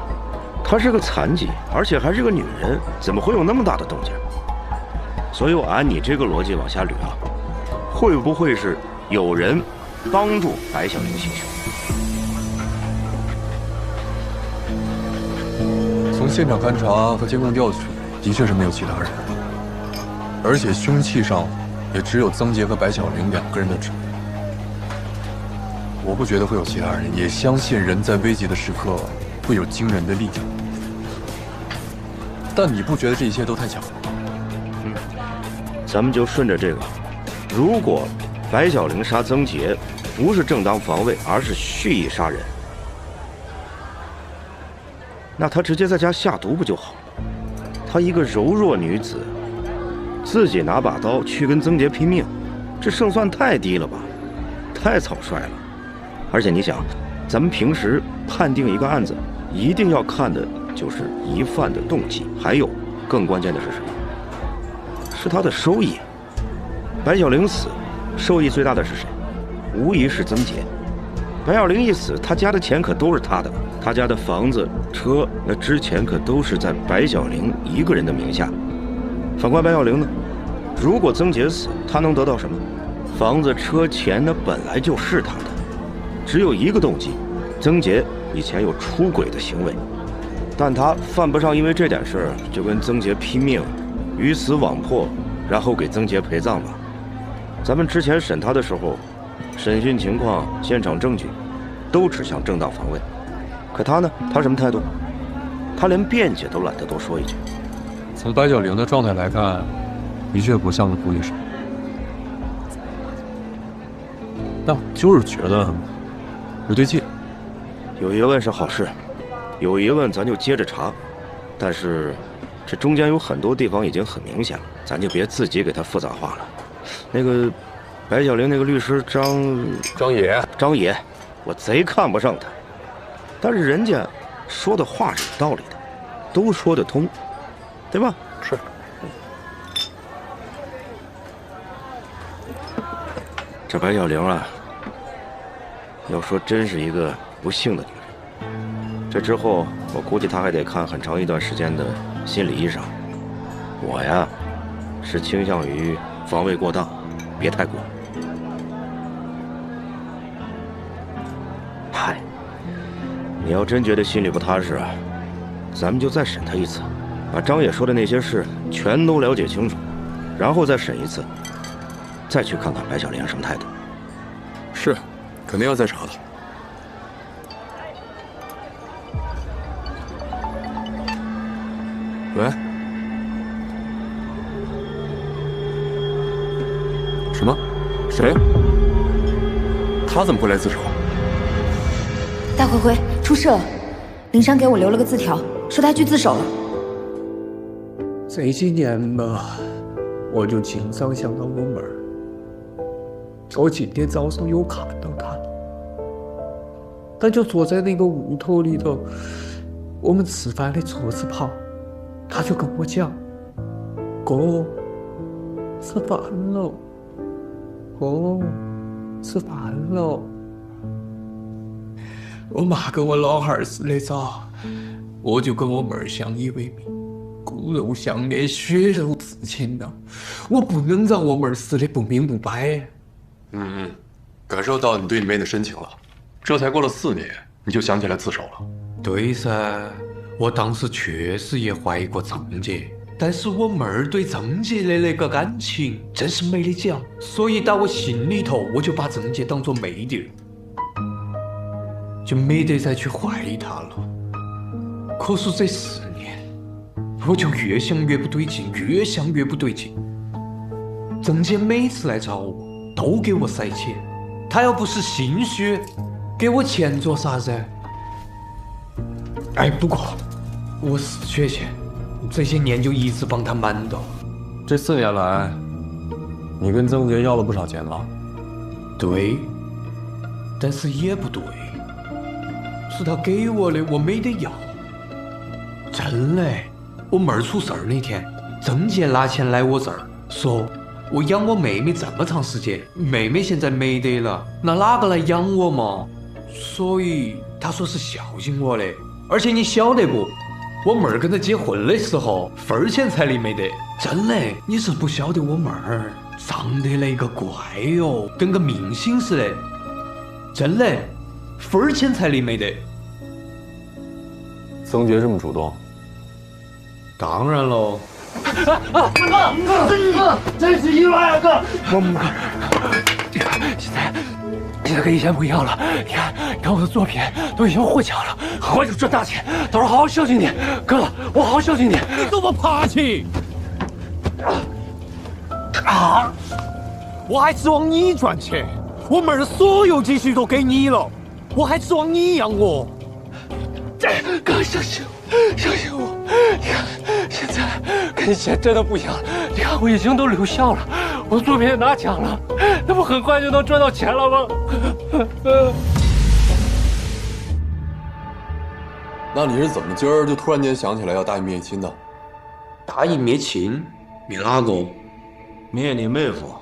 她是个残疾，而且还是个女人，怎么会有那么大的动静？所以我按你这个逻辑往下捋啊，会不会是有人帮助白小玲行凶？从现场勘查和监控调取，的确是没有其他人，而且凶器上也只有曾杰和白小玲2个人的指纹。我不觉得会有其他人，也相信人在危急的时刻会有惊人的力量。但你不觉得这一切都太巧了？咱们就顺着这个，如果白小玲杀曾杰不是正当防卫，而是蓄意杀人，那她直接在家下毒不就好了？她一个柔弱女子，自己拿把刀去跟曾杰拼命，这胜算太低了吧，太草率了。而且你想，咱们平时判定一个案子，一定要看的就是疑犯的动机，还有更关键的是什么？是他的收益。白小玲死，受益最大的是谁？无疑是曾杰。白小玲一死，他家的钱可都是他的，他家的房子、车，那之前可都是在白小玲一个人的名下。反观白小玲呢，如果曾杰死，他能得到什么？房子、车、钱，那本来就是他的，只有一个动机：曾杰以前有出轨的行为，但他犯不上因为这点事就跟曾杰拼命，鱼死网破，然后给曾杰陪葬吧。咱们之前审他的时候，审讯情况、现场证据都指向正当防卫，可他呢？他什么态度？他连辩解都懒得多说一句。从白小玲的状态来看，的确不像是故意杀，但我就是觉得不对劲。有疑问是好事，有疑问咱就接着查，但是这中间有很多地方已经很明显了，咱就别自己给它复杂化了。那个白小玲那个律师张野，我贼看不上他，但是人家说的话是有道理的，都说得通，对吧？是。这白小玲啊，要说真是一个不幸的女人。这之后，我估计她还得看很长一段时间的心理医生。我呀，是倾向于防卫过当，别太过。嗨，你要真觉得心里不踏实啊，咱们就再审他一次，把张野说的那些事全都了解清楚，然后再审一次，再去看看白小玲什么态度。是，肯定要再查他。喂？什么？谁？他怎么会来自首？大灰灰出事了，林珊给我留了个字条，说他去自首了。这几年嘛，我就经常想到我妹儿。我今天早上有看到她，她就坐在那个屋头里头，我们吃饭的桌子旁，她就跟我讲：“哥，吃饭了，哥，吃饭了。”我妈跟我老汉儿死得早，我就跟我妹儿相依为命，骨肉相连，血肉至亲的，我不能让我妹儿死得不明不白。感受到你对你妹的深情了。这才过了4年，你就想起来自首了？对噻，我当时确实也怀疑过郑杰，但是我妹儿对郑杰的那个感情真是没得讲，所以打我心里头我就把郑杰当作妹弟儿，就没得再去怀疑他了。可是这4年，我就越想越不对劲，越想越不对劲。郑杰每次来找我，都给我塞钱，他要不是心虚，给我钱做啥子？哎，不过我是缺钱，这些年就一直帮他瞒到。这4年来，你跟曾杰要了不少钱了？对，但是也不对，是他给我的，我没得要。真的，我妹儿出事儿那天，曾杰拿钱来我这儿，说我养我妹妹这么长时间，妹妹现在没得了，那哪个来养我嘛？所以他说是孝敬我的。而且你晓得不？我妹儿跟他结婚的时候，分钱彩礼没得。真的，你是不晓得我妹儿长得那个怪哟，跟个明星似的。真的，分钱彩礼没得。曾杰这么主动？当然喽。这是意外啊，哥！现在跟以前不一样了，你看我的作品都已经获奖了，我就赚大钱，到时候好好孝敬你，哥，我好好孝敬你。你给我爬起！我还指望你赚钱，我妹儿所有积蓄都给你了，我还指望你养我。哥，相信我，相信我，你看。现在跟以前真的不一样了。你看，我已经都留校了，我作品也拿奖了，那不很快就能赚到钱了吗？那你是怎么今儿就突然间想起来要大义灭亲的？大义灭亲？灭哪个？灭你妹夫。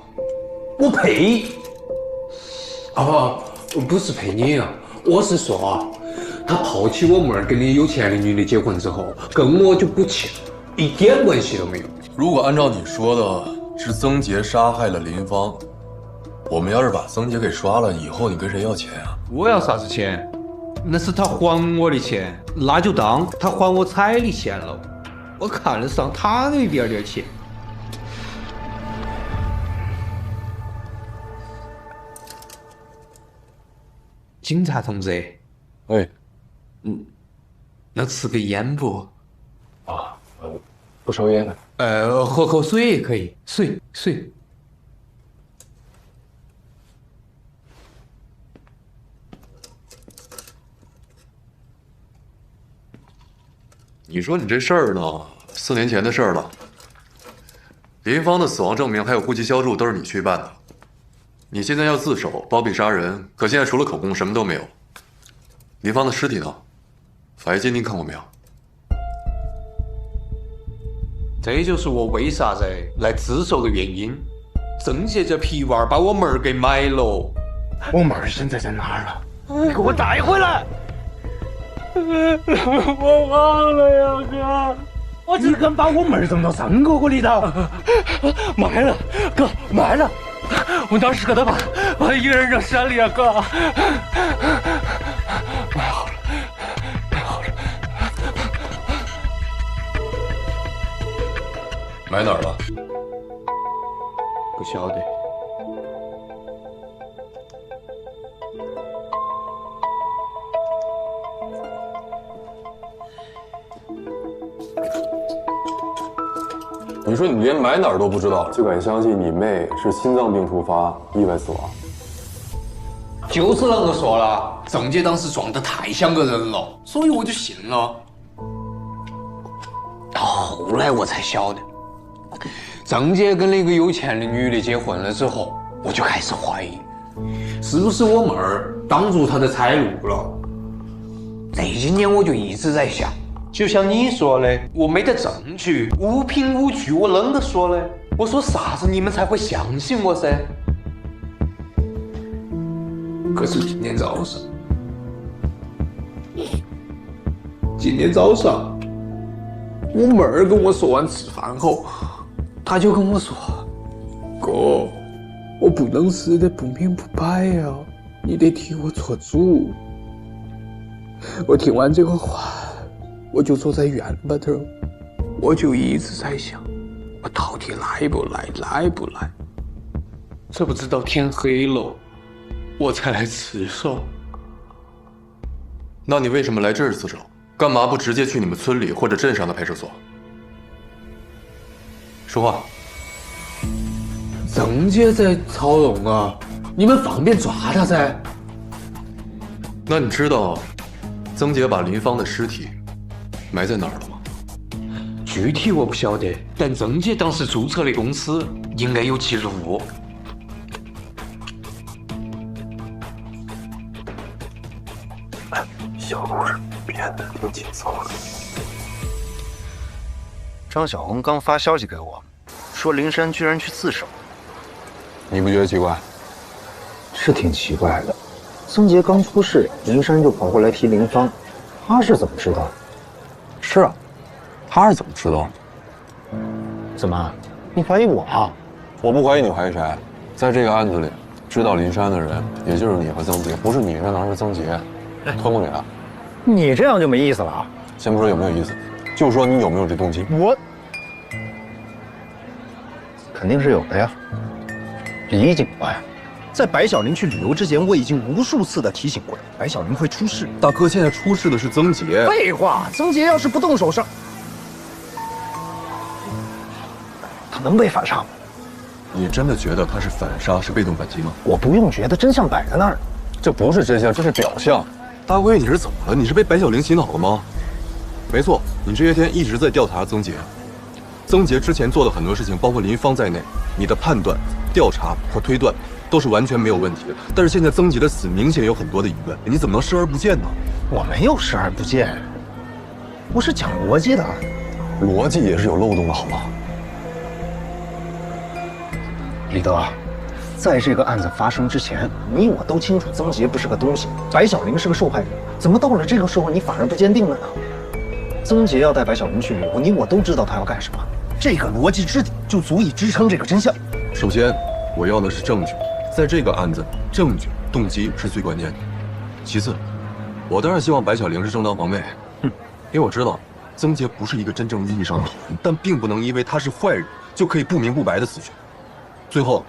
我呸！哦，不是呸你啊，我是说啊，他抛弃我妹儿跟你有钱的女的结婚之后，跟我就不亲，一点关系都没有。如果按照你说的是曾杰杀害了林芳，我们要是把曾杰给刷了，以后你跟谁要钱啊？我要啥子钱？那是他还我的钱，那就当他还我彩礼钱了。我看得上他那一点点钱。警察同志，哎，能吃个烟不？啊，不抽烟的。喝口水也可以，水。你说你这事儿呢，4年前的事儿了。林芳的死亡证明还有户籍销注都是你去办的，你现在要自首包庇杀人，可现在除了口供什么都没有。林芳的尸体呢？法医鉴定看过没有？这就是我为啥子来自首的原因。曾杰这皮娃儿把我妹儿给买了。我妹儿现在在哪儿了？你给我带回来！我忘了呀，哥。你敢把我妹儿扔到三哥哥里头？埋了，哥，埋了。我当时可能把一个人扔山里啊，哥。埋好了，埋好了。埋哪儿了？不晓得。你说你连埋哪儿都不知道，就敢相信你妹是心脏病突发意外死亡？就是啷个说了，郑杰当时撞得太像个人了，所以我就信了。到后来我才晓得，郑杰跟那个有钱的女的结婚了之后，我就开始怀疑，是不是我妹儿挡住他的财路了？这几年我就一直在想。就像你说的，我没得证据，无凭无据，我啷个说呢？我说啥子你们才会相信我噻？可是今天早上，我妹儿跟我说完吃饭后，她就跟我说：“哥，我不能死得不明不白呀，你得替我做主。”我听完这个话。我就坐在院外头，我就一直在想，我到底来不来？这不知道天黑了，我才来自首。那你为什么来这儿自首？干嘛不直接去你们村里或者镇上的派出所？说话。郑杰在操弄啊，你们方便抓他噻。那你知道曾杰把林芳的尸体埋在哪儿了吗？具体我不晓得，但郑杰当时注册的公司应该有记录。小故事变得挺紧凑了。张小红刚发消息给我，说林珊居然去自首。你不觉得奇怪？是挺奇怪的。曾杰刚出事，林珊就跑过来提林芳，他是怎么知道？是啊，他是怎么知道？怎么？你怀疑我啊？我不怀疑你，怀疑谁？在这个案子里，知道林珊的人也就是你和曾杰，不是你，那哪是曾杰？托梦给他。你这样就没意思了啊！先不说有没有意思，就说你有没有这动机。我肯定是有的呀。李警官，在白小玲去旅游之前，我已经无数次的提醒过了，白小玲会出事。大哥，现在出事的是曾杰。废话，曾杰要是不动手上，他能被反杀吗？你真的觉得他是反杀，是被动反击吗？我不用觉得，真相摆在那儿。这不是真相，这是表象。大贵，你是怎么了？你是被白小玲洗脑了吗？没错，你这些天一直在调查曾杰，曾杰之前做的很多事情，包括林芳在内，你的判断、调查和推断都是完全没有问题的。但是现在曾杰的死明显有很多的疑问，你怎么能视而不见呢？我没有视而不见，我是讲逻辑的。逻辑也是有漏洞的，好吗？李德，在这个案子发生之前，你我都清楚曾杰不是个东西，白小玲是个受害者，怎么到了这个时候你反而不坚定了呢？曾杰要带白小玲去旅游，你我都知道他要干什么，这个逻辑支底就足以支撑这个真相。首先，我要的是证据，在这个案子，证据、动机是最关键的。其次，我当然希望白小玲是正当防卫，因为我知道曾杰不是一个真正意义上的好人，但并不能因为他是坏人就可以不明不白的死去。最后，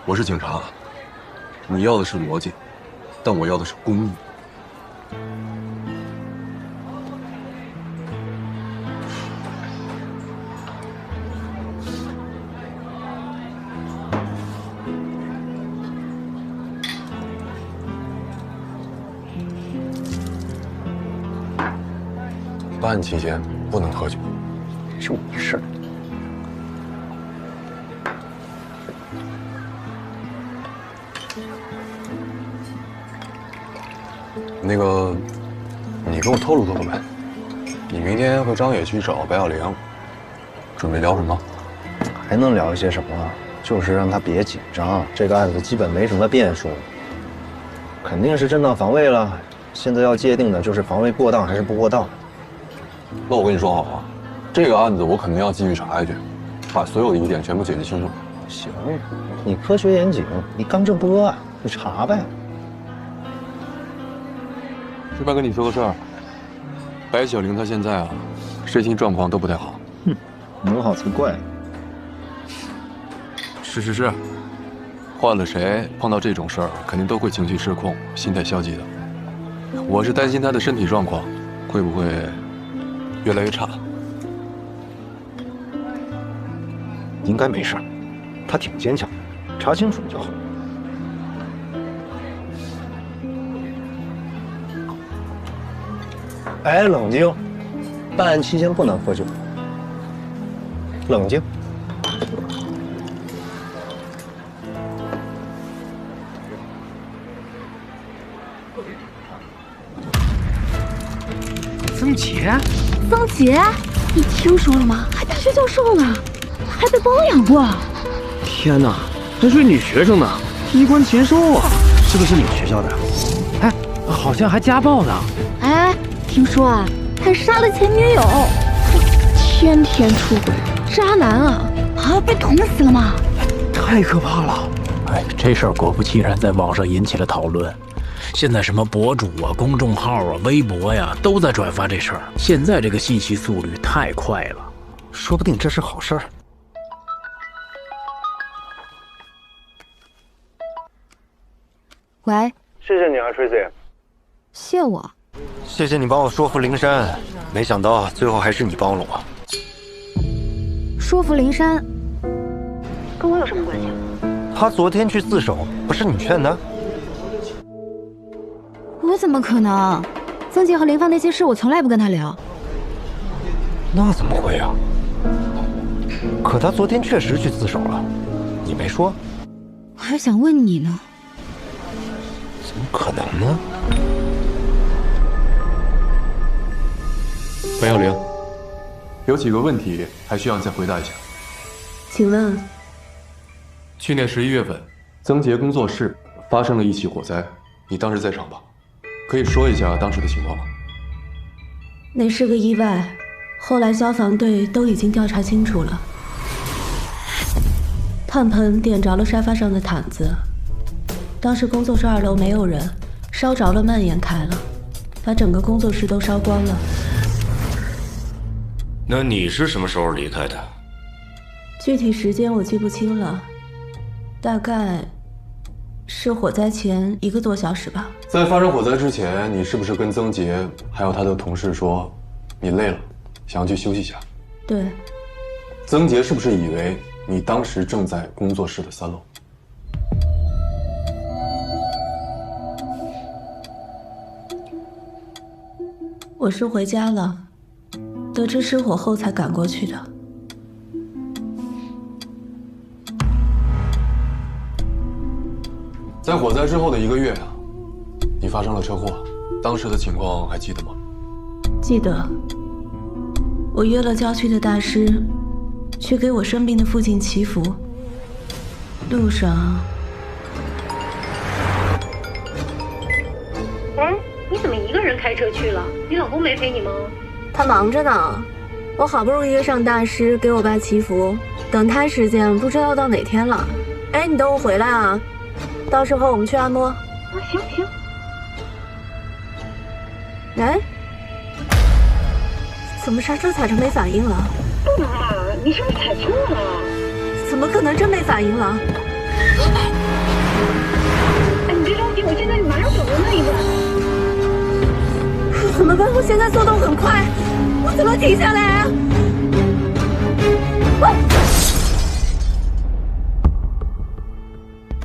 我是警察，你要的是逻辑，但我要的是公义。办案期间不能喝酒，就你事。那个，你跟我透露透露呗，你明天和张野去找白小玲，准备聊什么？还能聊一些什么？就是让他别紧张，这个案子基本没什么变数，肯定是正当防卫了。现在要界定的就是防卫过当还是不过当。那我跟你说好啊，这个案子我肯定要继续查下去，把所有的疑点全部解决清楚。行，你科学严谨，你刚正不阿，你查呗。顺便跟你说个事儿，白小玲她现在啊，身心状况都不太好。能好才怪。是，换了谁碰到这种事儿，肯定都会情绪失控、心态消极的。我是担心她的身体状况会不会越来越差。应该没事，他挺坚强，查清楚就好。哎，冷静！办案期间不能喝酒。冷静。曾杰，曾杰，你听说了吗？还大学教授呢，还被包养过。天哪，还是女学生呢，衣冠禽兽啊！是不是你们学校的？哎，好像还家暴呢。哎，听说啊，还杀了前女友，天天出轨，渣男啊！啊，被捅死了吗？太可怕了！哎，这事儿果不其然在网上引起了讨论。现在什么博主啊、公众号啊、微博呀，都在转发这事儿。现在这个信息速率太快了，说不定这是好事儿。喂，谢谢你啊 ，Tracy。谢我。谢谢你帮我说服灵山，没想到最后还是你帮了我。说服灵山，跟我有什么关系？他昨天去自首，不是你劝的？我怎么可能？曾杰和林芳那些事，我从来不跟他聊。那怎么会啊？可他昨天确实去自首了，你没说？我还想问你呢。怎么可能呢？白小玲，有几个问题还需要你再回答一下。请问，去年11月份，曾杰工作室发生了一起火灾，你当时在场吧？可以说一下当时的情况吗？那是个意外，后来消防队都已经调查清楚了。炭盆点着了沙发上的毯子，当时工作室2楼没有人，烧着了蔓延开了，把整个工作室都烧光了。那你是什么时候离开的？具体时间我记不清了，大概是火灾前1个多小时吧。在发生火灾之前，你是不是跟曾杰还有他的同事说，你累了，想要去休息一下？对。曾杰是不是以为你当时正在工作室的3楼？我是回家了，得知失火后才赶过去的。在火灾之后的1个月啊，你发生了车祸，当时的情况还记得吗？记得。我约了郊区的大师，去给我生病的父亲祈福。路上，哎，你怎么一个人开车去了？你老公没陪你吗？他忙着呢，我好不容易约上大师给我爸祈福，等他时间不知道到哪天了。哎，你等我回来啊，到时候我们去按摩。行行。哎，怎么刹车踩着没反应了？不能啊，你是不是踩错了？怎么可能真没反应了？哎，你别着急，我现在马上走的那一段。怎么办？我现在速度很快，我怎么停下来啊？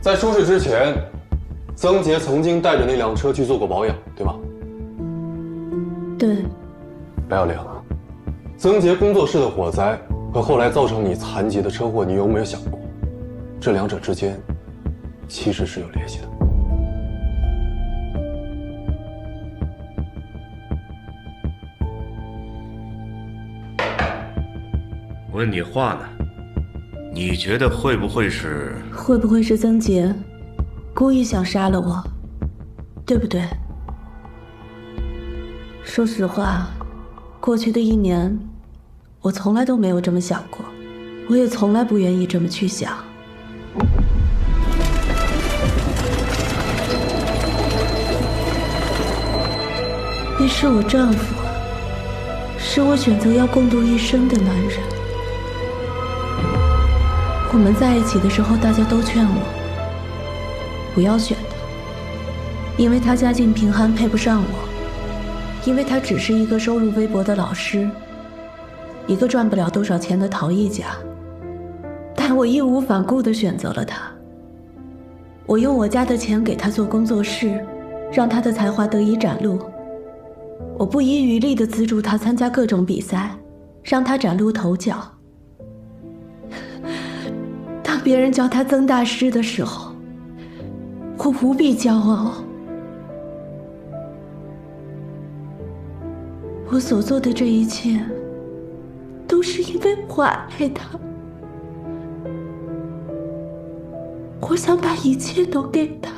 在出事之前，曾杰曾经带着那辆车去做过保养，对吗？对。白小玲，曾杰工作室的火灾和后来造成你残疾的车祸，你有没有想过，这两者之间其实是有联系的？问你话呢，你觉得会不会是？会不会是曾杰故意想杀了我，对不对？说实话，过去的1年，我从来都没有这么想过，我也从来不愿意这么去想。你是我丈夫，是我选择要共度一生的男人。我们在一起的时候，大家都劝我不要选他，因为他家境贫寒，配不上我，因为他只是一个收入微薄的老师，一个赚不了多少钱的陶艺家。但我义无反顾地选择了他。我用我家的钱给他做工作室，让他的才华得以展露。我不遗余力地资助他参加各种比赛，让他崭露头角。当别人叫他曾大师的时候，我无比骄傲。我所做的这一切，都是因为我爱他。我想把一切都给他。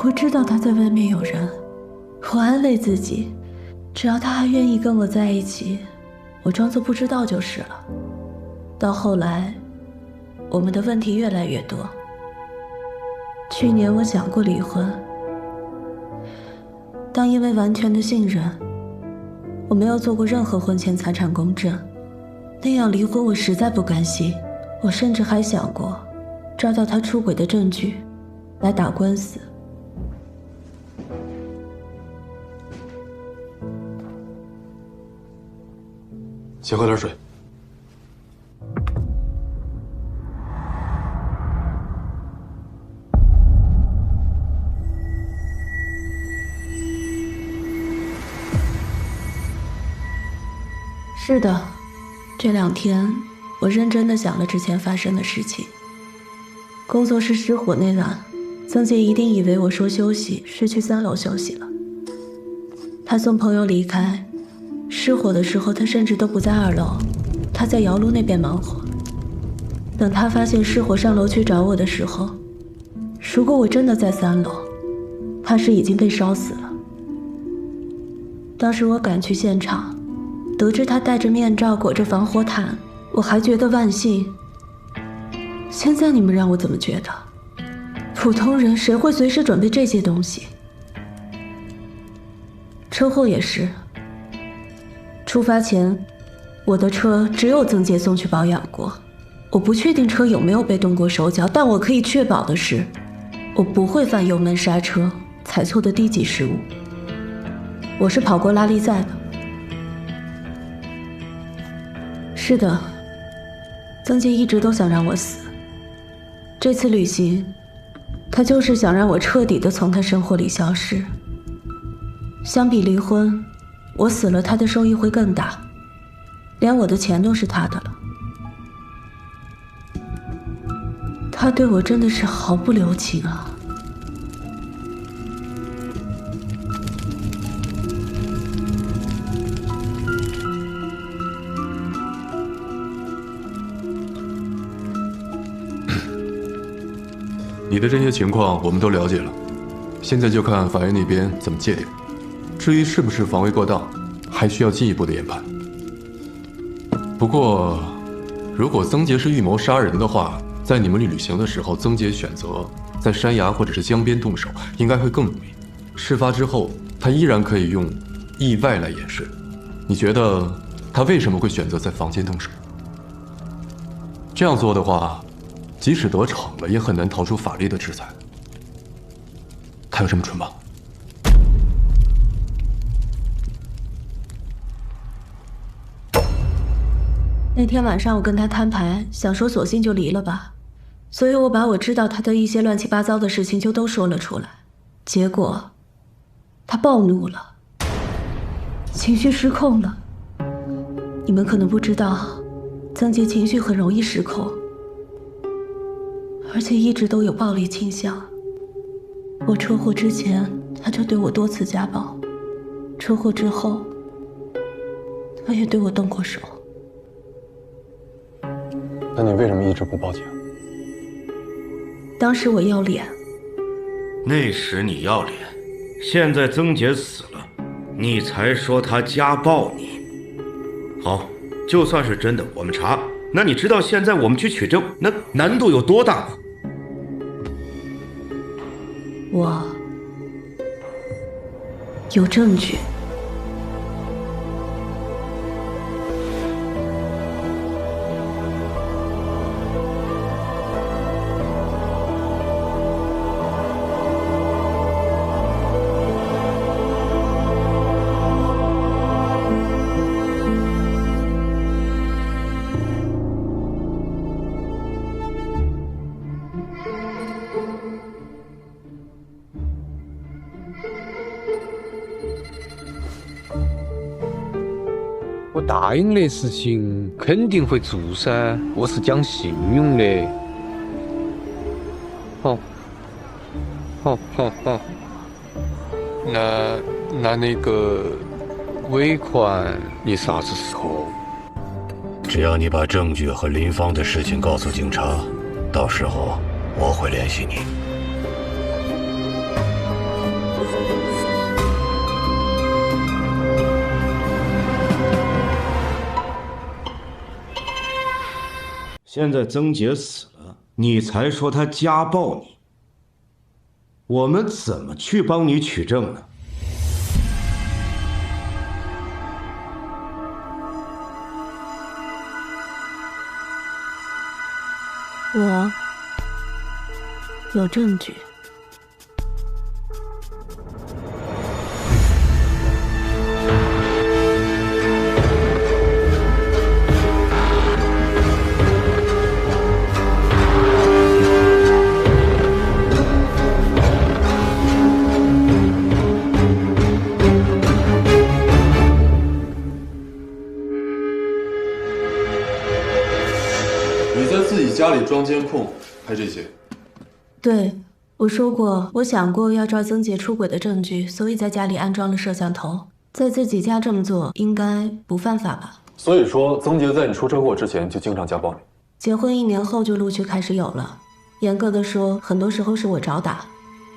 我知道他在外面有人，我安慰自己，只要他还愿意跟我在一起，我装作不知道就是了。到后来，我们的问题越来越多。去年我想过离婚，但因为完全的信任，我没有做过任何婚前财产公证，那样离婚我实在不甘心。我甚至还想过抓到他出轨的证据来打官司。先喝点水。是的，这2天我认真地想了之前发生的事情。工作室失火那晚，曾杰一定以为我说休息是去3楼休息了。他送朋友离开，失火的时候他甚至都不在2楼，他在窑炉那边忙活。等他发现失火上楼去找我的时候，如果我真的在3楼，怕是已经被烧死了。当时我赶去现场，得知他戴着面罩裹着防火毯，我还觉得万幸。现在你们让我怎么觉得？普通人谁会随时准备这些东西？车祸也是，出发前我的车只有曾杰送去保养过，我不确定车有没有被动过手脚，但我可以确保的是，我不会犯油门刹车踩错的低级失误。我是跑过拉力赛的。是的，曾杰一直都想让我死。这次旅行，他就是想让我彻底的从他生活里消失。相比离婚，我死了他的收益会更大，连我的钱都是他的了。他对我真的是毫不留情啊！你的这些情况我们都了解了，现在就看法院那边怎么界定。至于是不是防卫过当，还需要进一步的研判。不过，如果曾杰是预谋杀人的话，在你们旅行的时候，曾杰选择在山崖或者是江边动手，应该会更容易。事发之后，他依然可以用意外来掩饰。你觉得他为什么会选择在房间动手？这样做的话，即使得逞了，也很难逃出法律的制裁。他有这么蠢吗？那天晚上我跟他摊牌，想说索性就离了吧，所以我把我知道他的一些乱七八糟的事情就都说了出来。结果，他暴怒了，情绪失控了。你们可能不知道，曾杰情绪很容易失控，而且一直都有暴力倾向。我车祸之前，他就对我多次家暴；车祸之后，他也对我动过手。那你为什么一直不报警？当时我要脸。那时你要脸，现在曾杰死了，你才说他家暴你。好，就算是真的，我们查。那你知道现在我们去取证，那难度有多大吗？我有证据。我答应的事情肯定会做噻，我是讲信用的。好，那个尾款你啥子时候？只要你把证据和林芳的事情告诉警察，到时候我会联系你。现在曾杰死了，你才说他家暴你，我们怎么去帮你取证呢？我有证据。家里装监控，拍这些。对，我说过，我想过要抓曾杰出轨的证据，所以在家里安装了摄像头。在自己家这么做，应该不犯法吧？所以说，曾杰在你出车祸之前就经常家暴你。结婚1年后就陆续开始有了。严格的说，很多时候是我找打。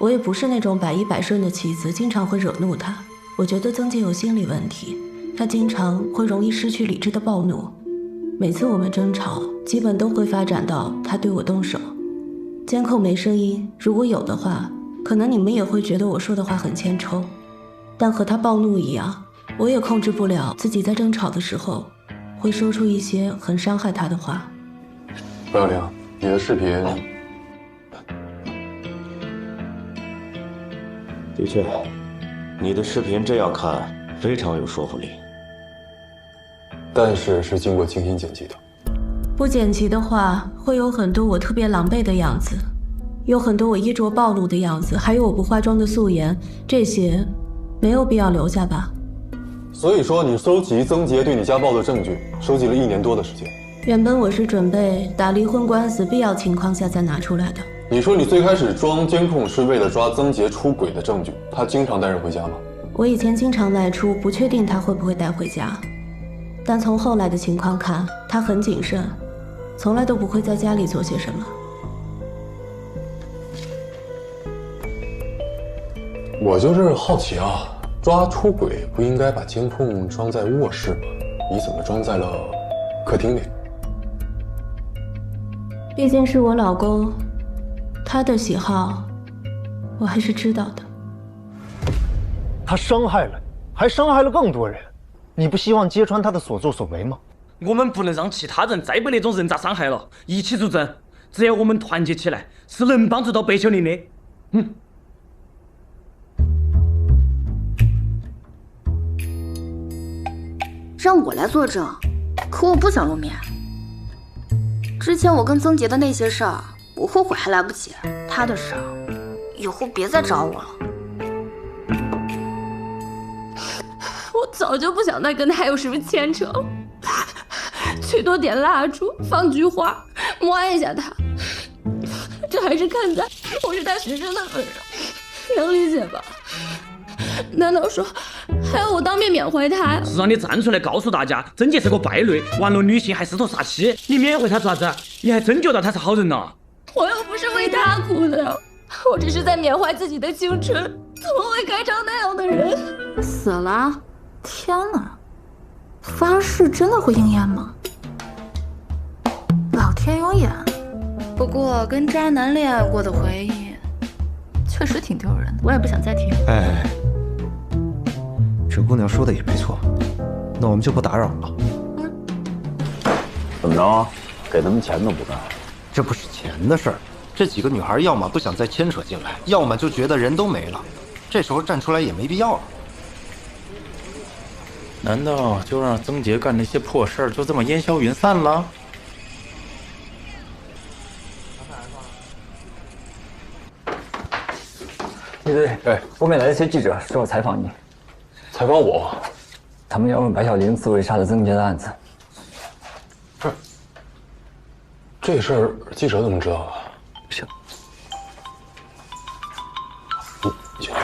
我也不是那种百依百顺的妻子，经常会惹怒他。我觉得曾杰有心理问题，他经常会容易失去理智的暴怒。每次我们争吵，基本都会发展到他对我动手。监控没声音，如果有的话，可能你们也会觉得我说的话很欠抽。但和他暴怒一样，我也控制不了自己在争吵的时候，会说出一些很伤害他的话。白小玲，你的视频……的确，你的视频这样看非常有说服力。但是是经过精心剪辑的。不剪辑的话，会有很多我特别狼狈的样子，有很多我衣着暴露的样子，还有我不化妆的素颜，这些没有必要留下吧。所以说，你收集曾杰对你家暴的证据，收集了1年多的时间。原本我是准备打离婚官司必要情况下再拿出来的。你说你最开始装监控是为了抓曾杰出轨的证据，他经常带人回家吗？我以前经常外出，不确定他会不会带回家，但从后来的情况看，他很谨慎，从来都不会在家里做些什么。我就是好奇啊，抓出轨不应该把监控装在卧室吗？你怎么装在了客厅里？毕竟是我老公，他的喜好我还是知道的。他伤害了你，还伤害了更多人，你不希望揭穿他的所作所为吗？我们不能让其他人再被那种人渣伤害了，一起作证。只要我们团结起来，是能帮助到白小玲的。让我来作证，可我不想露面。之前我跟曾杰的那些事儿，我后悔还来不及。他的事儿，以后别再找我了。我早就不想再跟他有什么牵扯了，最多点蜡烛，放句话，摸一下他。这还是看在我是他学生的份上，能理解吧？难道说还要我当面缅怀他？是让你站出来告诉大家，曾杰是个败类，玩弄女性还私通杀妻，你缅怀他做啥子？你还真觉得他是好人呐？我又不是为他哭的，我只是在缅怀自己的青春，怎么会改成那样的人？死了？天哪！发誓真的会应验吗？老天有眼。不过跟渣男恋爱过的回忆，确实挺丢人的，我也不想再听。哎，这姑娘说的也没错，那我们就不打扰了。怎么着？给他们钱都不干？这不是钱的事儿，这几个女孩要么不想再牵扯进来，要么就觉得人都没了，这时候站出来也没必要了。难道就让曾杰干那些破事儿就这么烟消云散了？对对，哎，外面来了些记者，说要采访你。采访我？他们要问白小玲自卫杀了曾杰的案子。不是，这事儿记者怎么知道的？行。行。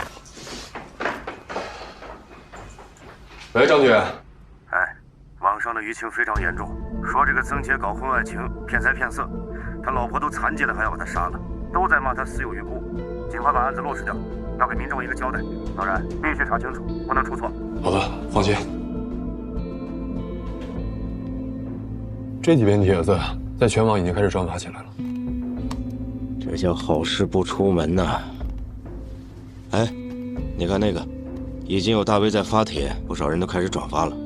喂，张局。哎，网上的舆情非常严重，说这个曾杰搞婚外情、骗财骗色，他老婆都残疾了还要把他杀了，都在骂他死有余辜。尽快把案子落实掉，要给民众一个交代。当然，必须查清楚，不能出错。好的，放心。这几篇帖子在全网已经开始转发起来了。这叫好事不出门呐。哎，你看那个，已经有大 V 在发帖，不少人都开始转发了。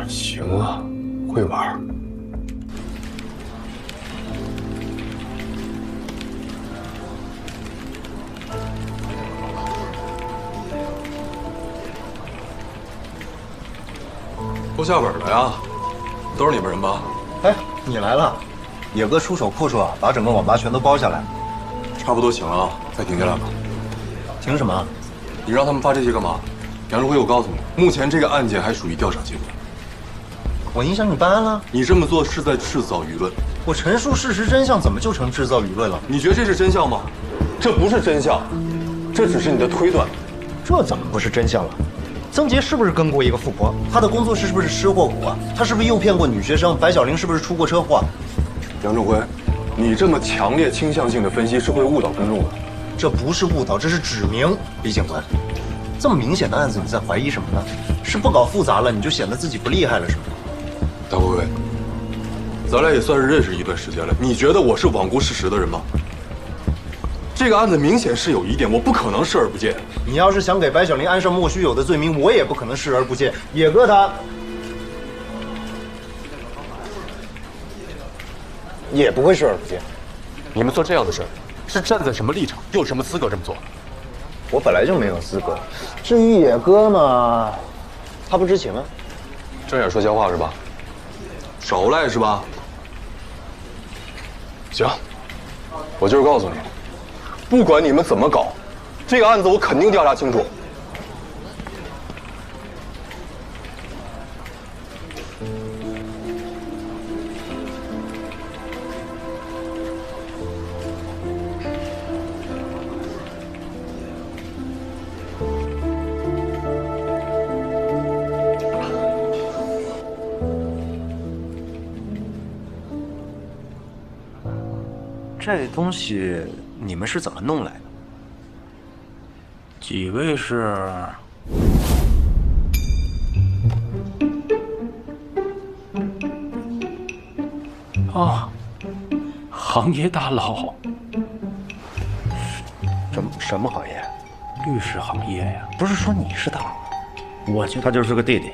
行啊，会玩。都下本了呀，都是你们人吧？哎，你来了，野哥出手阔绰，把整个网吧全都包下来，差不多行了，再停下来吧。停什么？你让他们发这些干嘛？杨志辉，我告诉你，目前这个案件还属于调查阶段。我影响你办案了？你这么做是在制造舆论。我陈述事实真相，怎么就成制造舆论了？你觉得这是真相吗？这不是真相，这只是你的推断。这怎么不是真相了？曾杰是不是跟过一个富婆？他的工作室是不是吃货股啊？他是不是诱骗过女学生？白小玲是不是出过车祸？杨志辉，你这么强烈倾向性的分析是会误导公众的。这不是误导，这是指明。李警官，这么明显的案子，你在怀疑什么呢？是不搞复杂了，你就显得自己不厉害了，是吗？大辉辉，咱俩也算是认识一段时间了，你觉得我是罔顾事实的人吗？这个案子明显是有疑点，我不可能视而不见。你要是想给白小玲安上莫须有的罪名，我也不可能视而不见。野哥他也不会视而不见。你们做这样的事儿，是站在什么立场，又有什么资格这么做？我本来就没有资格。至于野哥嘛，他不知情啊。睁眼说瞎话是吧？少赖是吧？行，我就是告诉你，不管你们怎么搞，这个案子我肯定调查清楚。这东西你们是怎么弄来的？几位是？哦，行业大佬。什么行业？律师行业呀。不是说你是大佬？我就他就是个弟弟。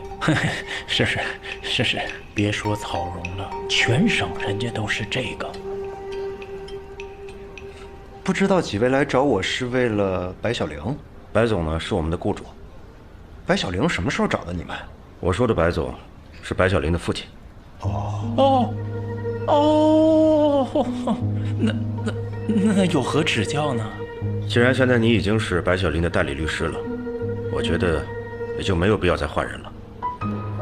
是，别说草荣了，全省人家都是这个。不知道几位来找我是为了白小玲？白总呢是我们的雇主。白小玲什么时候找的你们？我说的白总是白小玲的父亲。哦，那有何指教呢？既然现在你已经是白小玲的代理律师了，我觉得也就没有必要再换人了。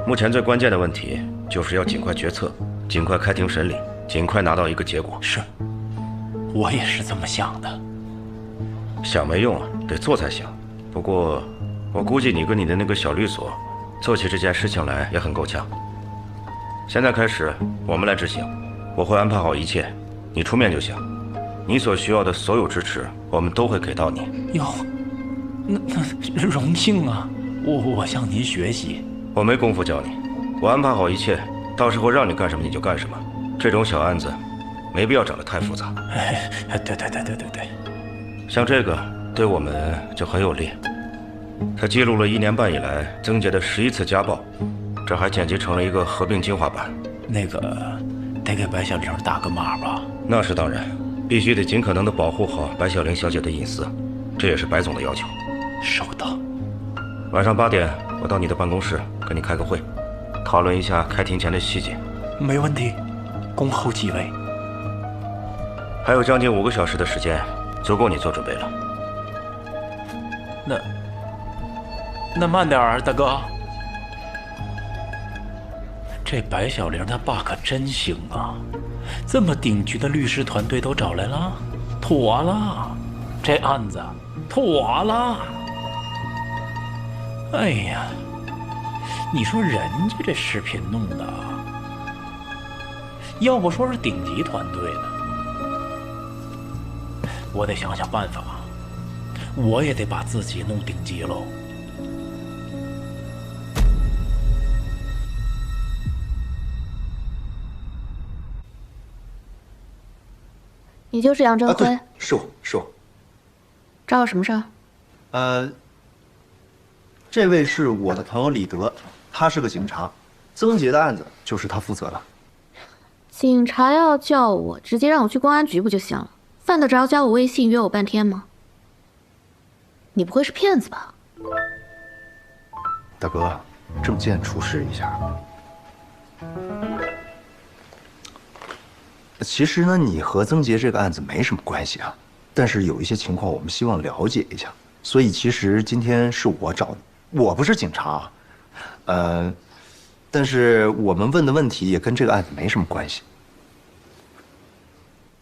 目前最关键的问题就是要尽快决策，尽快开庭审理，尽快拿到一个结果。是，我也是这么想的。想没用啊，得做才行。不过，我估计你跟你的那个小律所，做起这件事情来也很够呛。现在开始，我们来执行，我会安排好一切，你出面就行。你所需要的所有支持，我们都会给到你。哟，那荣幸啊！我向您学习。我没工夫教你，我安排好一切，到时候让你干什么你就干什么。这种小案子，没必要整得太复杂。对。像这个对我们就很有利。它记录了1年半以来曾杰的11次家暴，这还剪辑成了一个合并精华版。那个得给白小玲打个码吧？那是当然，必须得尽可能的保护好白小玲小姐的隐私，这也是白总的要求。收到。晚上8点，我到你的办公室跟你开个会，讨论一下开庭前的细节。没问题，恭候几位。还有将近5个小时的时间，足够你做准备了。那慢点儿，大哥。这白小玲她爸可真行啊，这么顶级的律师团队都找来了，妥了，这案子妥了。哎呀，你说人家这视频弄的，要不说是顶级团队呢，我得想想办法，我也得把自己弄顶级喽。你就是杨振辉？是我。找我什么事儿？这位是我的朋友李德，他是个警察，曾杰的案子就是他负责的。警察要叫我，直接让我去公安局不就行了？犯得着加我微信约我半天吗？你不会是骗子吧？大哥，证件出示一下。其实呢，你和曾杰这个案子没什么关系啊，但是有一些情况我们希望了解一下，所以其实今天是我找你。我不是警察，但是我们问的问题也跟这个案子没什么关系。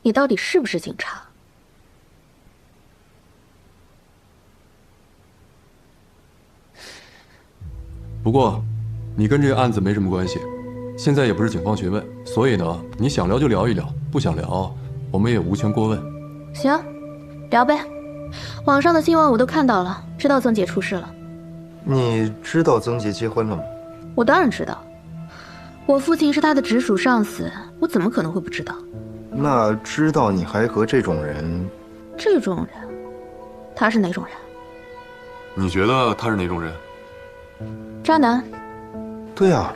你到底是不是警察？不过，你跟这个案子没什么关系，现在也不是警方询问，所以呢，你想聊就聊一聊，不想聊，我们也无权过问。行，聊呗。网上的新闻我都看到了，知道曾杰出事了。你知道曾杰结婚了吗？我当然知道，我父亲是他的直属上司，我怎么可能会不知道？那知道你还和这种人？这种人，他是哪种人？你觉得他是哪种人？渣男。对啊。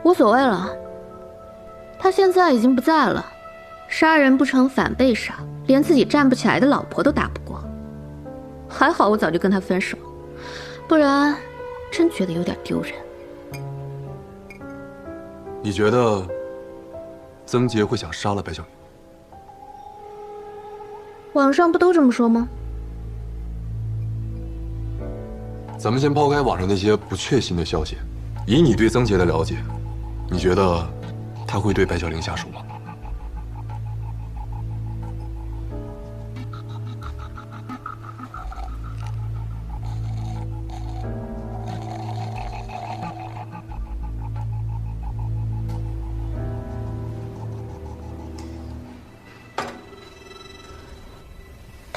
无所谓了，他现在已经不在了，杀人不成反被杀，连自己站不起来的老婆都打不过。还好我早就跟他分手。不然，真觉得有点丢人。你觉得曾杰会想杀了白小玲？网上不都这么说吗？咱们先抛开网上那些不确信的消息，以你对曾杰的了解，你觉得他会对白小玲下手吗？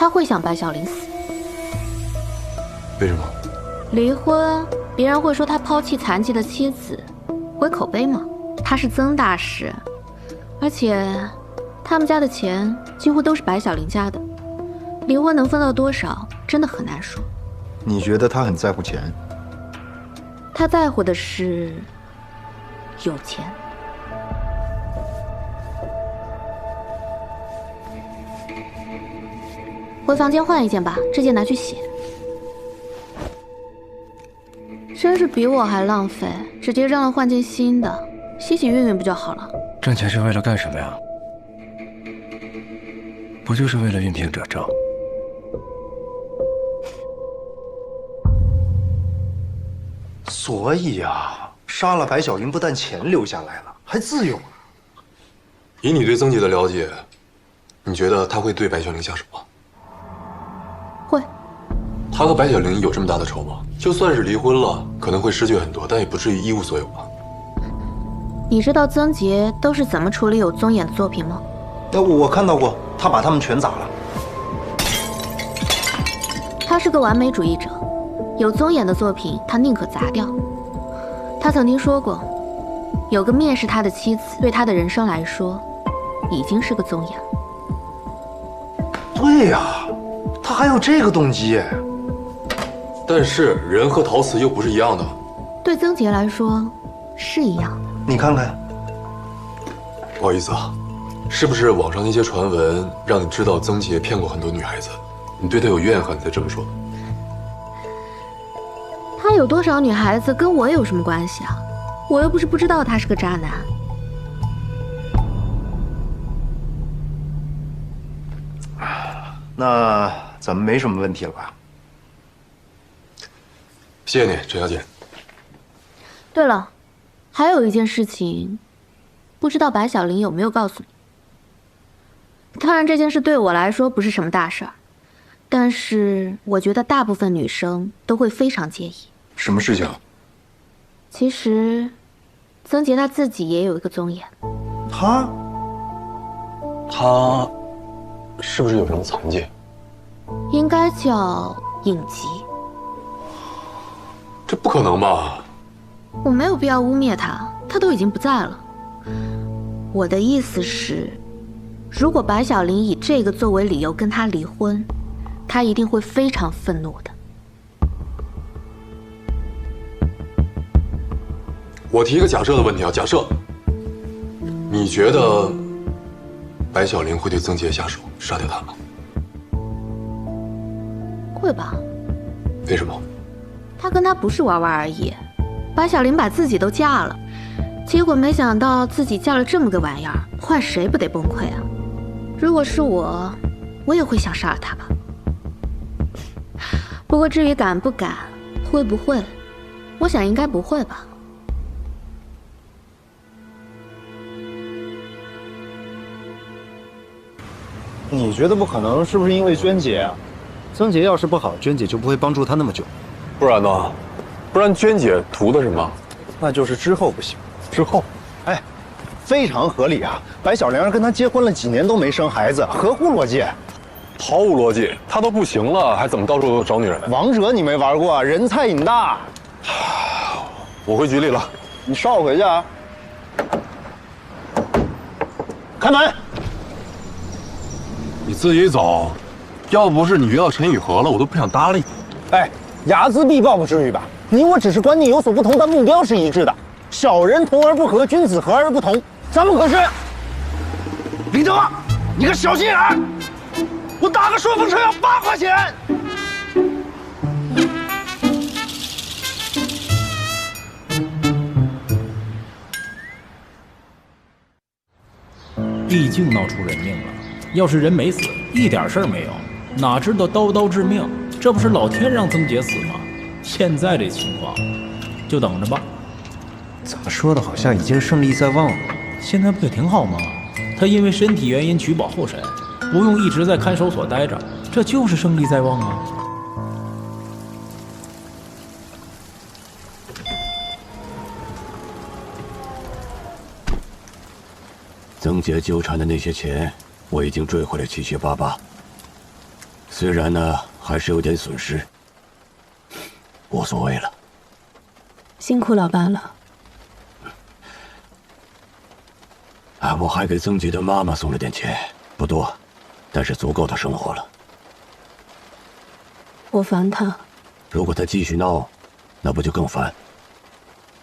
他会想白小玲死。为什么？离婚，别人会说他抛弃残疾的妻子，毁口碑吗？他是曾大师，而且他们家的钱几乎都是白小玲家的，离婚能分到多少，真的很难说。你觉得他很在乎钱？他在乎的是有钱。回房间换一件吧，这件拿去洗。真是比我还浪费，直接让他换件新的，洗洗熨熨不就好了？挣钱是为了干什么呀？不就是为了运平者正？所以啊，杀了白小玲，不但钱留下来了，还自由了。以你对曾杰的了解，你觉得他会对白小玲下手吗？会。他和白小玲有这么大的仇吗？就算是离婚了，可能会失去很多，但也不至于一无所有吧？你知道曾杰都是怎么处理有宗眼的作品吗？我看到过，他把他们全砸了。他是个完美主义者，有宗眼的作品他宁可砸掉。他曾经说过，有个蔑视他的妻子，对他的人生来说，已经是个宗眼了。对呀，他还有这个动机。但是人和陶瓷又不是一样的。对曾杰来说，是一样的。你看看。不好意思啊，是不是网上那些传闻让你知道曾杰骗过很多女孩子？你对他有怨恨才这么说的？他有多少女孩子跟我有什么关系啊？我又不是不知道他是个渣男。那咱们没什么问题了吧？谢谢你，陈小姐。对了，还有一件事情，不知道白小玲有没有告诉你？当然，这件事对我来说不是什么大事儿，但是我觉得大部分女生都会非常介意。什么事情？其实，曾杰他自己也有一个宗眼。他是不是有什么残疾？应该叫隐疾。这不可能吧？我没有必要污蔑他，他都已经不在了。我的意思是，如果白小玲以这个作为理由跟他离婚，他一定会非常愤怒的。我提一个假设的问题啊，假设你觉得白小玲会对曾杰下手杀掉他吗？会吧？为什么？他跟他不是玩玩而已。白小玲把自己都嫁了，结果没想到自己嫁了这么个玩意儿，换谁不得崩溃啊？如果是我，我也会想杀了他吧。不过至于敢不敢，会不会，我想应该不会吧。你觉得不可能，是不是因为娟姐啊？曾杰要是不好，娟姐就不会帮助他那么久。不然呢？不然娟姐图的什么？那就是之后不行。之后，哎，非常合理啊！白小玲跟他结婚了几年都没生孩子，合乎逻辑。毫无逻辑，他都不行了，还怎么到处找女人？王者你没玩过，人菜瘾大。我回局里了，你捎我回去啊！开门。你自己走，要不是你约到陈雨禾了，我都不想搭理你。哎，睚眦必报不至于吧？你我只是观念有所不同，但目标是一致的。小人同而不和，君子和而不同，咱们可是？李德，你个小心眼儿！我打个顺风车要8块钱。毕竟闹出人命了，要是人没死，一点事儿没有，哪知道刀刀致命？这不是老天让曾杰死吗？现在这情况，就等着吧。怎么说的，好像已经胜利在望了？现在不也挺好吗？他因为身体原因取保候审，不用一直在看守所待着，这就是胜利在望啊。曾杰纠缠的那些钱，我已经追回来7七8八。虽然呢还是有点损失，无所谓了。辛苦老爸了。啊，我还给曾杰的妈妈送了点钱，不多，但是足够她生活了。我烦他。如果他继续闹，那不就更烦？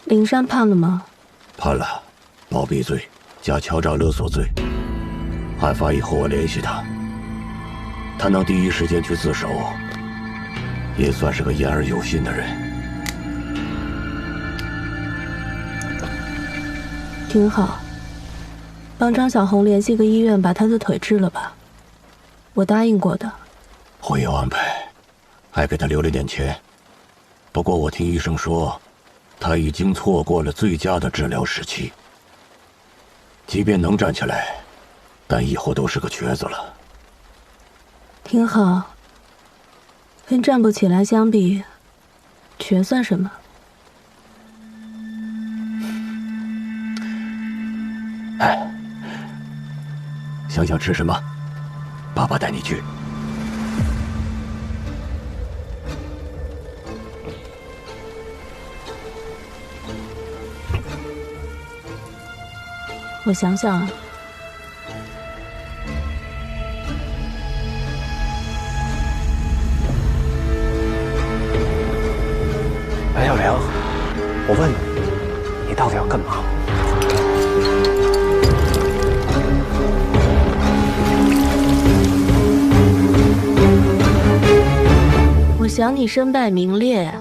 林珊判了吗？判了，包庇罪加敲诈勒索罪。案发以后我联系他，他能第一时间去自首，也算是个言而有信的人。挺好。帮张小红联系个医院，把她的腿治了吧。我答应过的。会有安排，还给他留了点钱。不过我听医生说，他已经错过了最佳的治疗时期。即便能站起来，但以后都是个瘸子了。挺好。跟站不起来相比，瘸算什么？哎。想吃什么？爸爸带你去。我想想啊。白小玲，我问你，你到底要干嘛？我想你身败名裂，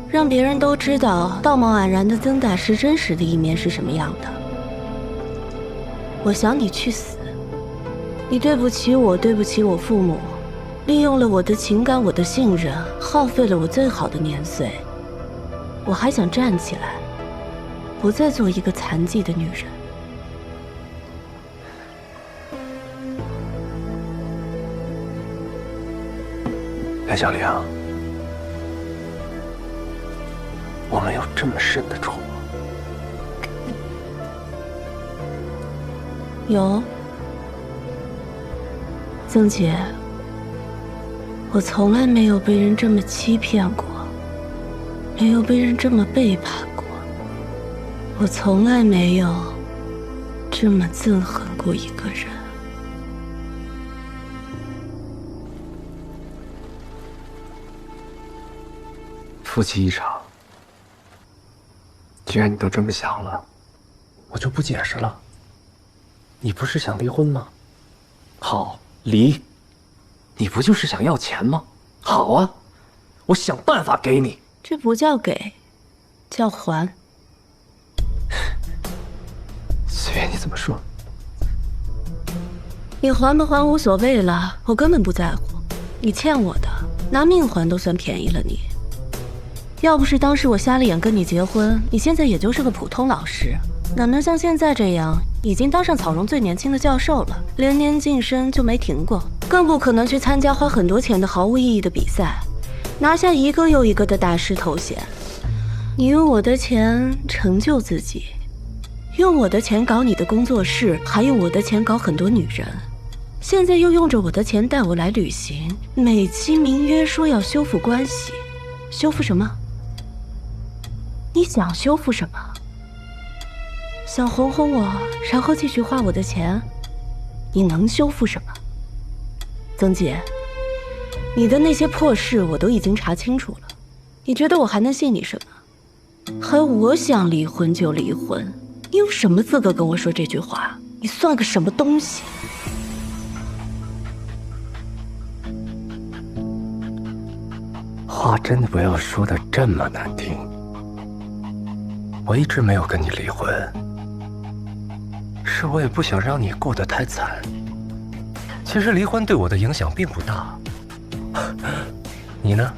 让别人都知道道貌岸然的曾大师真实的一面是什么样的。我想你去死，你对不起我，对不起我父母，利用了我的情感，我的信任，耗费了我最好的年岁。我还想站起来，不再做一个残疾的女人。白小玲，我们有这么深的仇吗？有，曾姐，我从来没有被人这么欺骗过，没有被人这么背叛过，我从来没有这么憎恨过一个人。夫妻一场，既然你都这么想了，我就不解释了。你不是想离婚吗？好，离。你不就是想要钱吗？好啊，我想办法给你。这不叫给，叫还。随便你怎么说。你还不还无所谓了，我根本不在乎。你欠我的，拿命还都算便宜了你。要不是当时我瞎了眼跟你结婚，你现在也就是个普通老师，哪能像现在这样，已经当上草荣最年轻的教授了，连年晋升就没停过，更不可能去参加花很多钱的毫无意义的比赛，拿下一个又一个的大师头衔。你用我的钱成就自己，用我的钱搞你的工作室，还用我的钱搞很多女人，现在又用着我的钱带我来旅行，美其名曰说要修复关系，修复什么？你想修复什么？想哄哄我，然后继续花我的钱？你能修复什么？曾姐，你的那些破事我都已经查清楚了，你觉得我还能信你什么？还我想离婚就离婚，你有什么资格跟我说这句话？你算个什么东西？话真的不要说的这么难听。我一直没有跟你离婚，是我也不想让你过得太惨。其实离婚对我的影响并不大。你呢？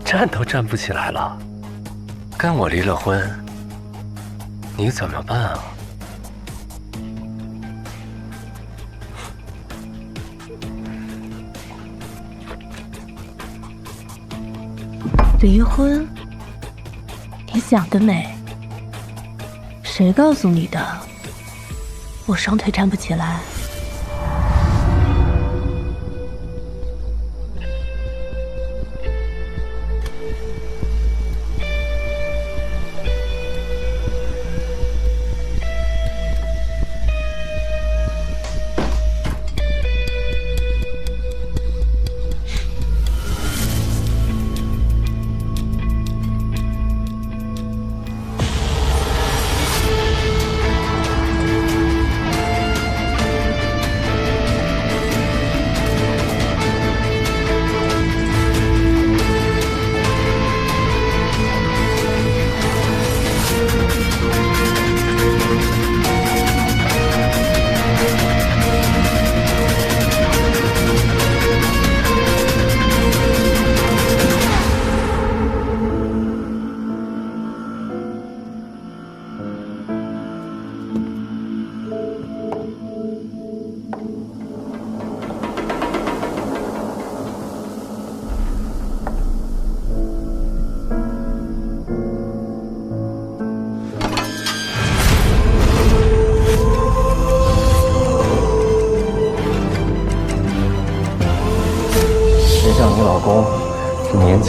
站都站不起来了，跟我离了婚，你怎么办啊？离婚？你想得美！谁告诉你的？我双腿站不起来。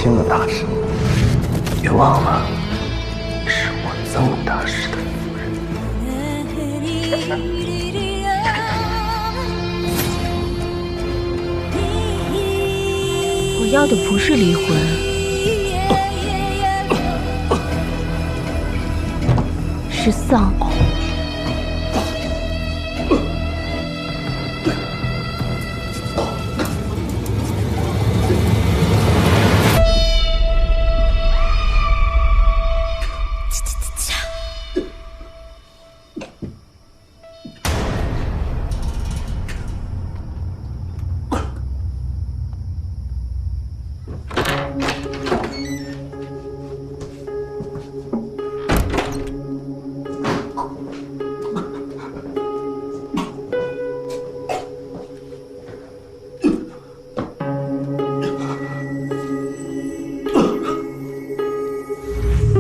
清的大事，别忘了，是我曾大师的夫人。我要的不是离婚，是丧偶。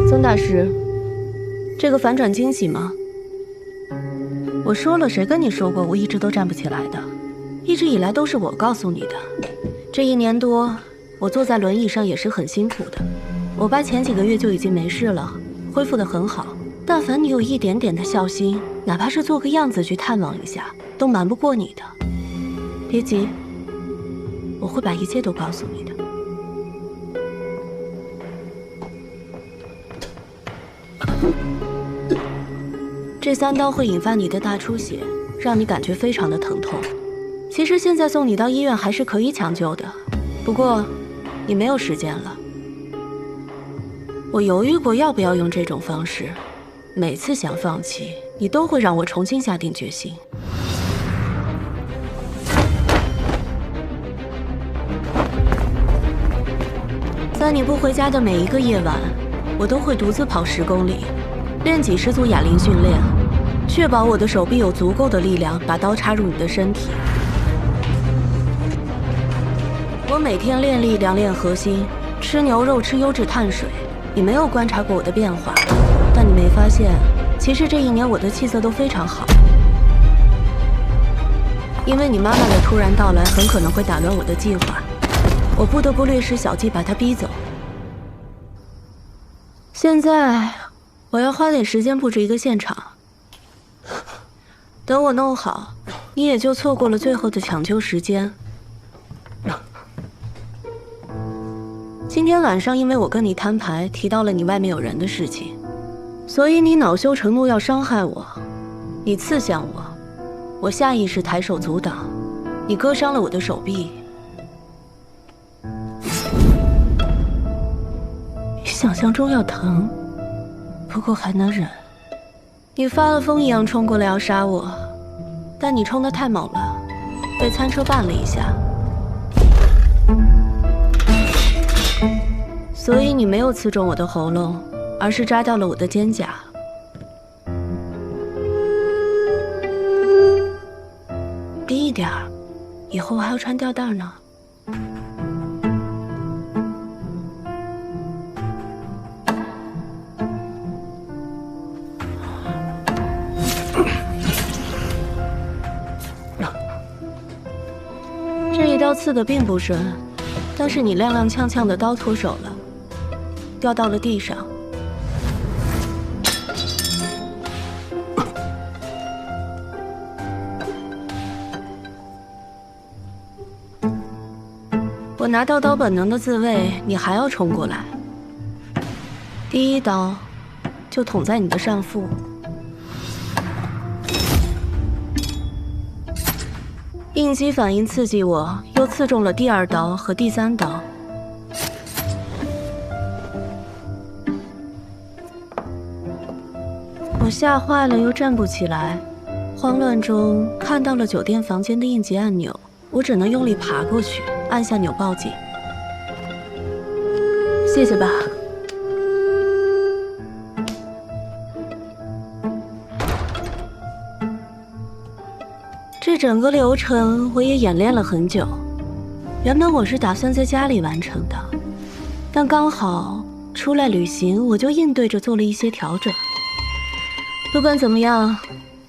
曾大师，这个反转惊喜吗？我说了，谁跟你说过我一直都站不起来的？一直以来都是我告诉你的。这1年多，我坐在轮椅上也是很辛苦的。我爸前几个月就已经没事了，恢复得很好。但凡你有一点点的孝心，哪怕是做个样子去探望一下，都瞒不过你的。别急，我会把一切都告诉你的。这3刀会引发你的大出血，让你感觉非常的疼痛。其实现在送你到医院还是可以抢救的，不过你没有时间了。我犹豫过要不要用这种方式，每次想放弃，你都会让我重新下定决心。在你不回家的每一个夜晚，我都会独自跑10公里，练几10组哑铃训练，确保我的手臂有足够的力量把刀插入你的身体。我每天练力量、练核心，吃牛肉、吃优质碳水。你没有观察过我的变化，但你没发现，其实这1年我的气色都非常好。因为你妈妈的突然到来很可能会打乱我的计划，我不得不略施小计把她逼走。现在我要花点时间布置一个现场，等我弄好，你也就错过了最后的抢救时间。今天晚上因为我跟你摊牌提到了你外面有人的事情，所以你恼羞成怒要伤害我，你刺向我，我下意识抬手阻挡，你割伤了我的手臂。比想象中要疼，不过还能忍。你发了疯一样冲过来要杀我，但你冲得太猛了，被餐车绊了一下。所以你没有刺中我的喉咙，而是扎掉了我的肩胛。低一点儿，以后我还要穿吊带呢。这一刀刺得并不深，但是你踉踉跄跄的刀脱手了。掉到了地上，我拿到刀本能的自卫，你还要冲过来。第1刀就捅在你的上腹，应激反应刺激我，又刺中了第2刀和第3刀。我吓坏了，又站不起来，慌乱中看到了酒店房间的应急按钮，我只能用力爬过去，按下钮报警。谢谢吧。这整个流程我也演练了很久，原本我是打算在家里完成的，但刚好出来旅行，我就应对着做了一些调整。不管怎么样，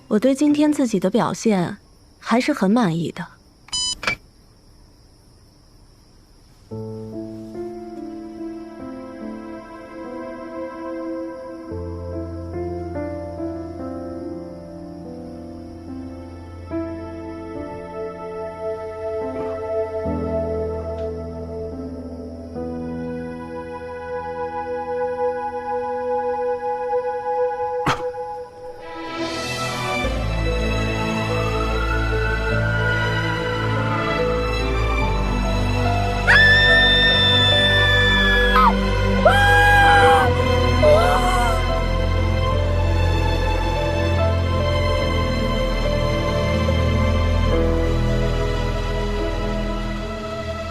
我对今天自己的表现还是很满意的。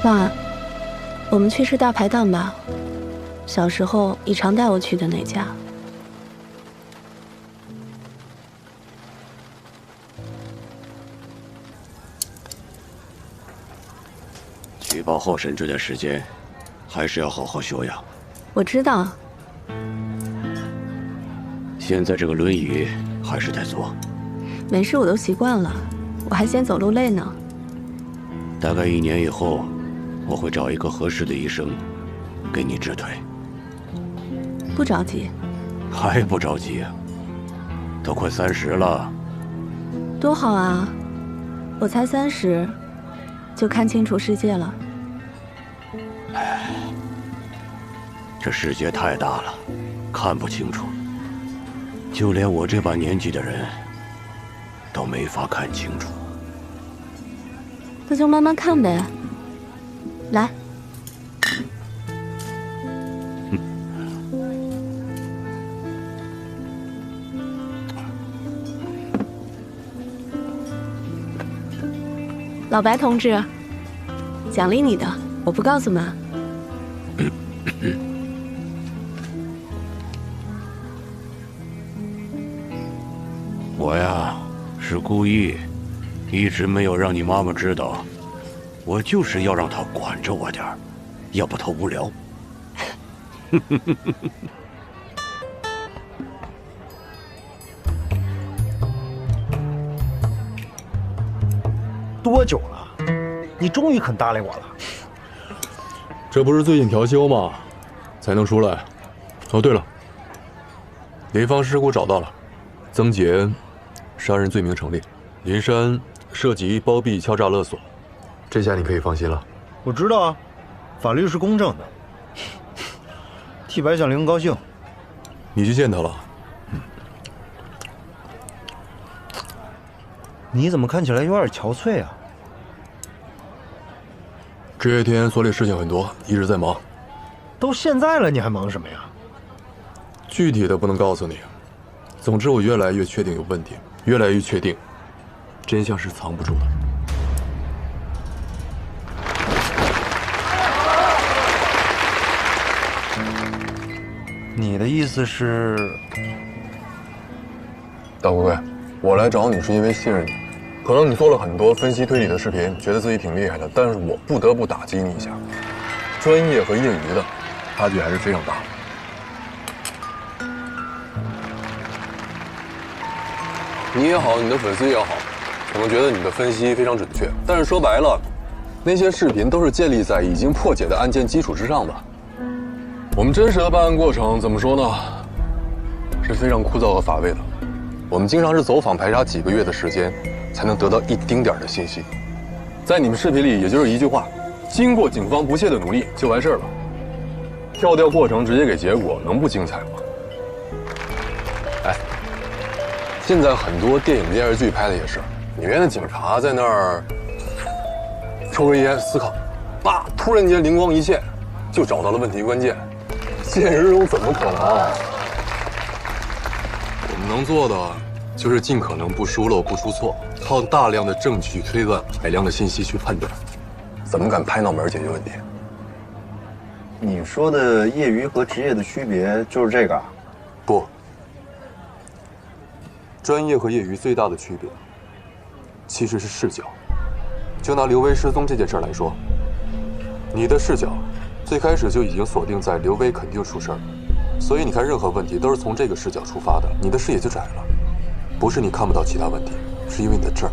爸，我们去吃大排档吧。小时候你常带我去的那家。举报候审这段时间，还是要好好休养。我知道。现在这个轮椅还是得坐。没事，我都习惯了。我还嫌走路累呢。大概1年以后，我会找一个合适的医生，给你治腿。不着急。还不着急啊？都快30了。多好啊！我才30，就看清楚世界了。这世界太大了，看不清楚。就连我这把年纪的人，都没法看清楚。那就慢慢看呗。来。老白同志，奖励你的，我不告诉妈。我呀，是故意，一直没有让你妈妈知道，我就是要让她管着我点儿，要不她无聊。多久了？你终于肯搭理我了。这不是最近调休吗？才能出来。哦，对了，林芳尸骨找到了，曾杰杀人罪名成立，林珊涉及包庇、敲诈勒索，这下你可以放心了。我知道啊，法律是公正的，替白小玲高兴。你去见她了？你怎么看起来有点憔悴啊？这些天所里事情很多，一直在忙。都现在了，你还忙什么呀？具体的不能告诉你。总之，我越来越确定有问题，越来越确定，真相是藏不住的。你的意思是？大乌龟，我来找你是因为信任你。可能你做了很多分析推理的视频，觉得自己挺厉害的，但是我不得不打击你一下，专业和业余的差距还是非常大的。你也好，你的粉丝也好，可能觉得你的分析非常准确，但是说白了，那些视频都是建立在已经破解的案件基础之上的。我们真实的办案过程怎么说呢？是非常枯燥和乏味的。我们经常是走访排查几个月的时间，才能得到一丁点的信息。在你们视频里，也就是一句话：经过警方不懈的努力，就完事儿了。跳掉过程直接给结果，能不精彩吗？哎，现在很多电影电视剧拍的也是，里面的警察在那儿抽根烟思考，叭，突然间灵光一现，就找到了问题关键。现实中怎么可能？我们能做的就是尽可能不疏漏、不出错，靠大量的证据推断、海量的信息去判断。怎么敢拍脑门解决问题？你说的业余和职业的区别就是这个？不，专业和业余最大的区别其实是视角。就拿刘威失踪这件事来说，你的视角最开始就已经锁定在刘威肯定出事儿，所以你看任何问题都是从这个视角出发的，你的视野就窄了。不是你看不到其他问题，是因为你的这儿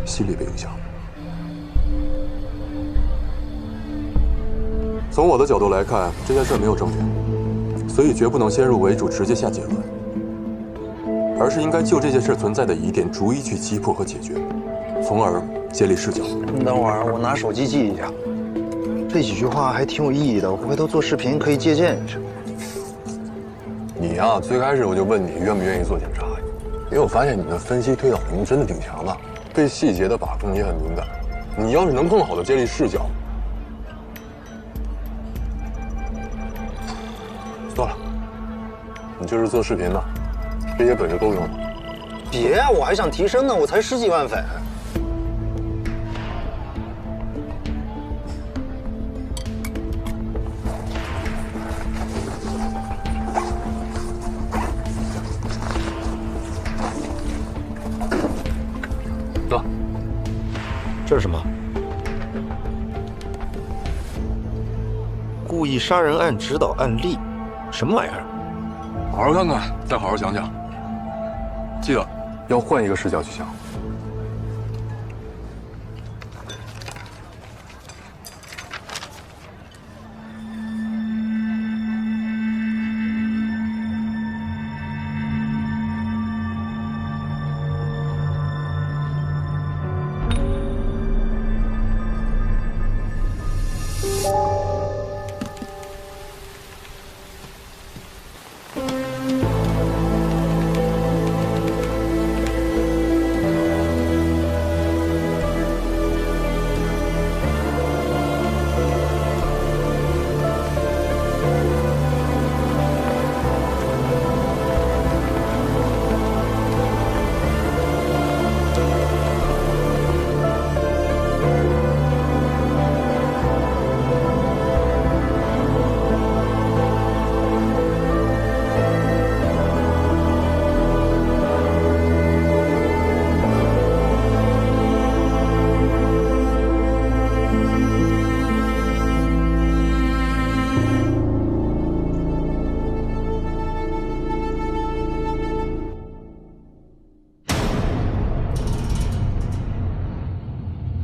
心理被影响。从我的角度来看，这件事没有证据，所以绝不能先入为主直接下结论，而是应该就这件事存在的疑点逐一去击破和解决，从而建立视角。你等会儿，我拿手机记一下。这几句话还挺有意义的，我回头做视频可以借鉴一下。你呀，最开始我就问你愿不愿意做检查，因为我发现你的分析推导能力真的挺强的，对细节的把控也很敏感。你要是能更好的建立视角，算了，你就是做视频的，这些本事够用的。别，我还想提升呢，我才10几万粉。这是什么？故意杀人案指导案例，什么玩意儿？好好看看，再好好想想。记得要换一个视角去想。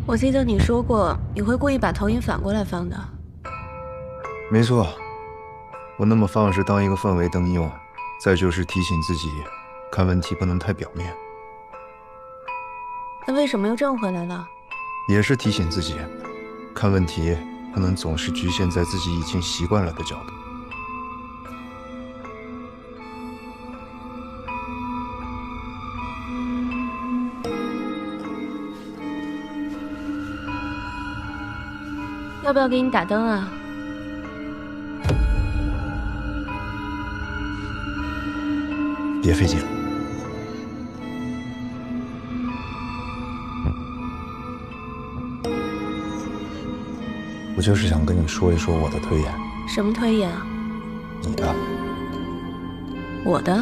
我记得你说过你会故意把投影反过来放的。没错，我那么放是当一个氛围灯用，再就是提醒自己看问题不能太表面。那为什么又正回来了？也是提醒自己，看问题不能总是局限在自己已经习惯了的角度。要不要给你打灯啊？别费劲了。我就是想跟你说一说我的推演。什么推演啊？你的。我的？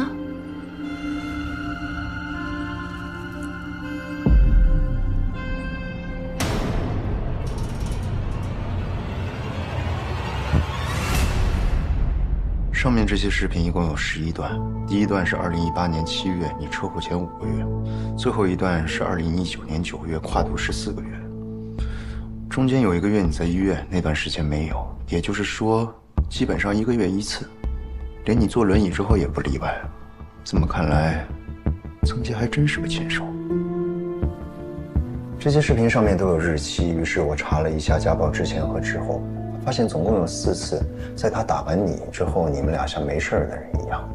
上面这些视频一共有11段，第一段是2018年7月你车祸前5个月，最后一段是2019年9月，跨度14个月。中间有1个月你在医院，那段时间没有，也就是说，基本上1个月1次，连你坐轮椅之后也不例外。这么看来，曾杰还真是个禽兽。这些视频上面都有日期，于是我查了一下家暴之前和之后。发现总共有4次，在他打完你之后，你们俩像没事的人一样。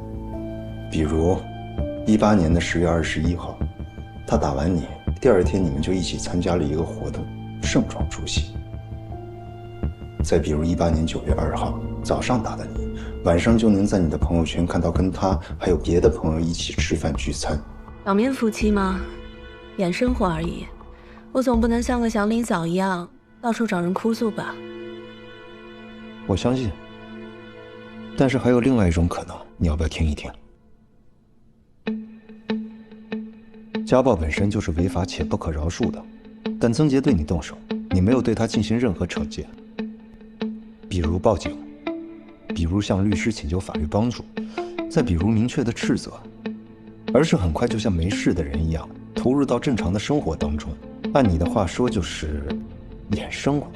比如，18年的10月21号，他打完你，第2天你们就一起参加了一个活动，盛装出席。再比如18年9月2号，早上打的你，晚上就能在你的朋友圈看到跟他还有别的朋友一起吃饭聚餐。表面夫妻吗？演生活而已。我总不能像个祥林嫂一样到处找人哭诉吧？我相信，但是还有另外一种可能，你要不要听一听？家暴本身就是违法且不可饶恕的，但曾杰对你动手，你没有对他进行任何惩戒，比如报警，比如向律师请求法律帮助，再比如明确的斥责，而是很快就像没事的人一样投入到正常的生活当中。按你的话说，就是演生活。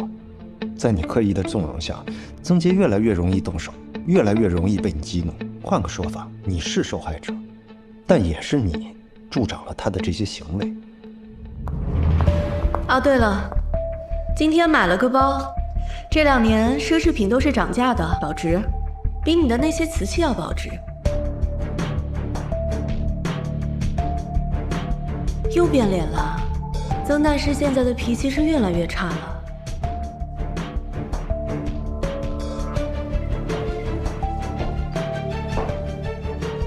在你刻意的纵容下，曾杰越来越容易动手，越来越容易被你激怒。换个说法，你是受害者，但也是你助长了他的这些行为。哦，对了，今天买了个包，这2年奢侈品都是涨价的，保值，比你的那些瓷器要保值。又变脸了，曾大师现在的脾气是越来越差了。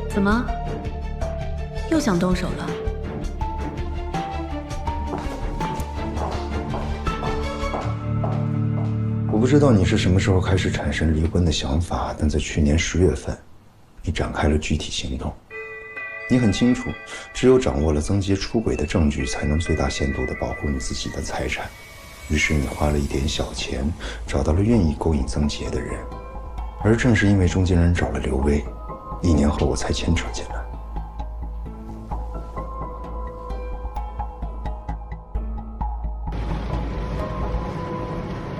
怎么，又想动手了？我不知道你是什么时候开始产生离婚的想法，但在去年10月份，你展开了具体行动。你很清楚，只有掌握了曾洁出轨的证据，才能最大限度地保护你自己的财产。于是你花了一点小钱，找到了愿意勾引曾洁的人，而正是因为中间人找了刘威，1年后我才牵扯进来。